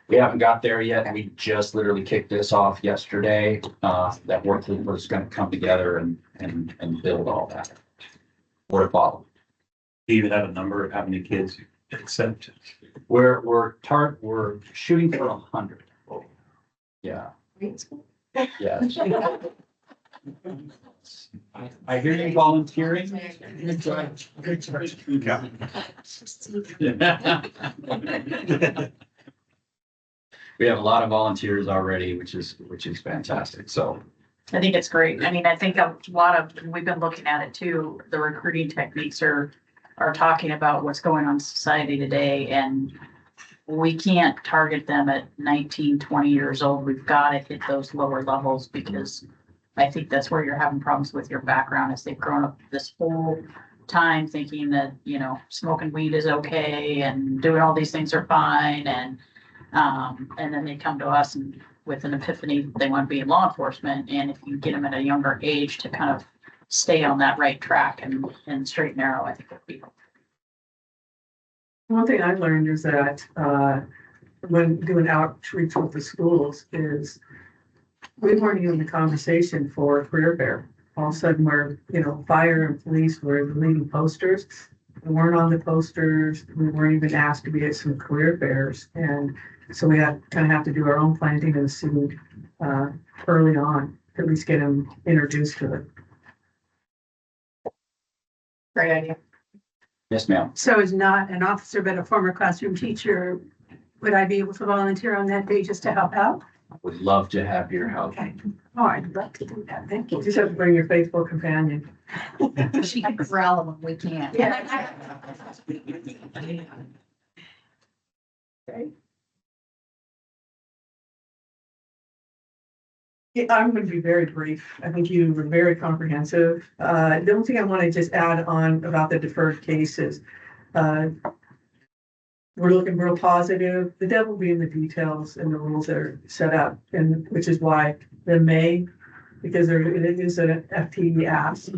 We haven't got there yet. We just literally kicked this off yesterday. That work group was going to come together and build all that. More to follow. Do you even have a number of how many kids accept? We're shooting for 100. Yeah. Yeah. I hear you volunteering. We have a lot of volunteers already, which is fantastic. So I think it's great. I mean, I think a lot of, we've been looking at it too, the recruiting techniques are talking about what's going on in society today, and we can't target them at 19, 20 years old. We've got to hit those lower levels, because I think that's where you're having problems with your background, as they've grown up this whole time thinking that, you know, smoking weed is okay and doing all these things are fine, and then they come to us and with an epiphany, they want to be in law enforcement. And if you get them at a younger age to kind of stay on that right track and straight and narrow, I think it would be helpful. One thing I learned is that, when doing outreach with the schools is we weren't even in the conversation for career fair. All of a sudden we're, you know, fire and police were the leading posters. We weren't on the posters. We weren't even asked to be at some career fairs. And so we had kind of have to do our own planting of the seed, early on, to at least get them introduced to it. Great idea. Yes, ma'am. So as not an officer, but a former classroom teacher, would I be able to volunteer on that day just to help out? Would love to have your help. Okay. Oh, I'd love to do that. Thank You you. just have to bring your faithful companion. She can corral them, we can't. Yeah. Okay. Yeah, I'm going to be very brief. I think you were very comprehensive. The only thing I want to just add on about the deferred cases. We're looking real positive. The devil will be in the details and the rules that are set up, and which is why the may, because it is an FTE ask.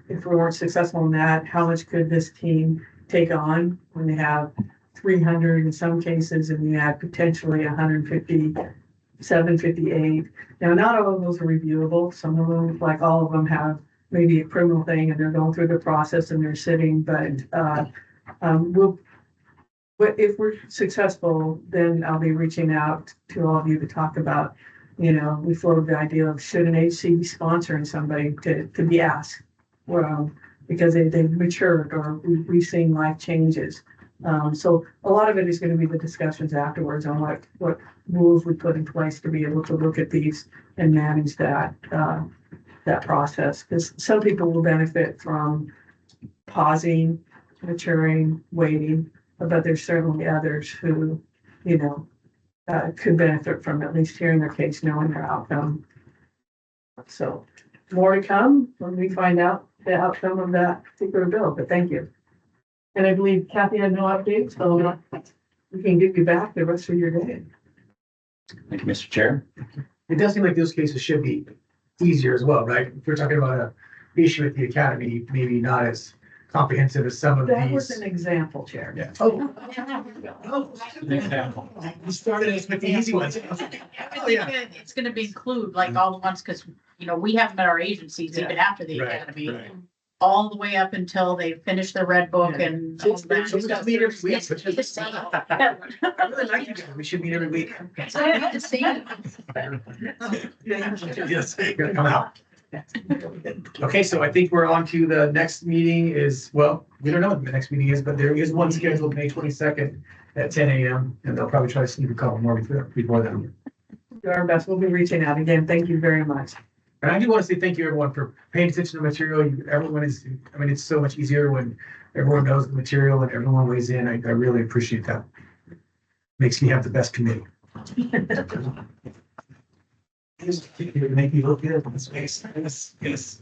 If we weren't successful in that, how much could this team take on when they have 300 in some cases, and we had potentially 150, 758. Now, not all of those are reviewable. Some of them, like all of them, have maybe a criminal thing and they're going through the process and they're sitting, but if we're successful, then I'll be reaching out to all of you to talk about, you know, we floated the idea of should an HC be sponsoring somebody to be asked, because they've matured or we've seen life changes. So a lot of it is going to be the discussions afterwards on what rules we put in place to be able to look at these and manage that process. Because some people will benefit from pausing, maturing, waiting, but there's certainly others who, you know, could benefit from at least hearing their case, knowing their outcome. So more to come when we find out the outcome of that particular bill, but thank you. And I believe Kathy had no updates, so we can give you back the rest of your day. Thank you, Mr. Chair. It does seem like those cases should be easier as well, right? If we're talking about a issue at the academy, maybe not as comprehensive as some of That was these. an example, Chair. Yeah. Oh. We started us with the easy ones. Oh, yeah. It's gonna be include like all the ones, because, you know, we have them at our agencies even after the Right, academy. right. All the way up until they finish their red book Yeah. and. So all that. we just meet every week. It's the same. I really like you guys. We should meet every week. It's the same. Yes, gonna come out. Okay, so I think we're on to the next meeting is, well, we don't know what the next meeting is, but there is one scheduled May 22nd at 10 a.m. And they'll probably try to sneak a couple more before then. Do our best. We'll be reaching out again. Thank you very much. And I do want to say thank you, everyone, for paying attention to the material. Everyone is, I mean, it's so much easier when everyone knows the material and everyone weighs in. I really appreciate that. Makes me have the best committee. Make me look good in space. Yes, yes.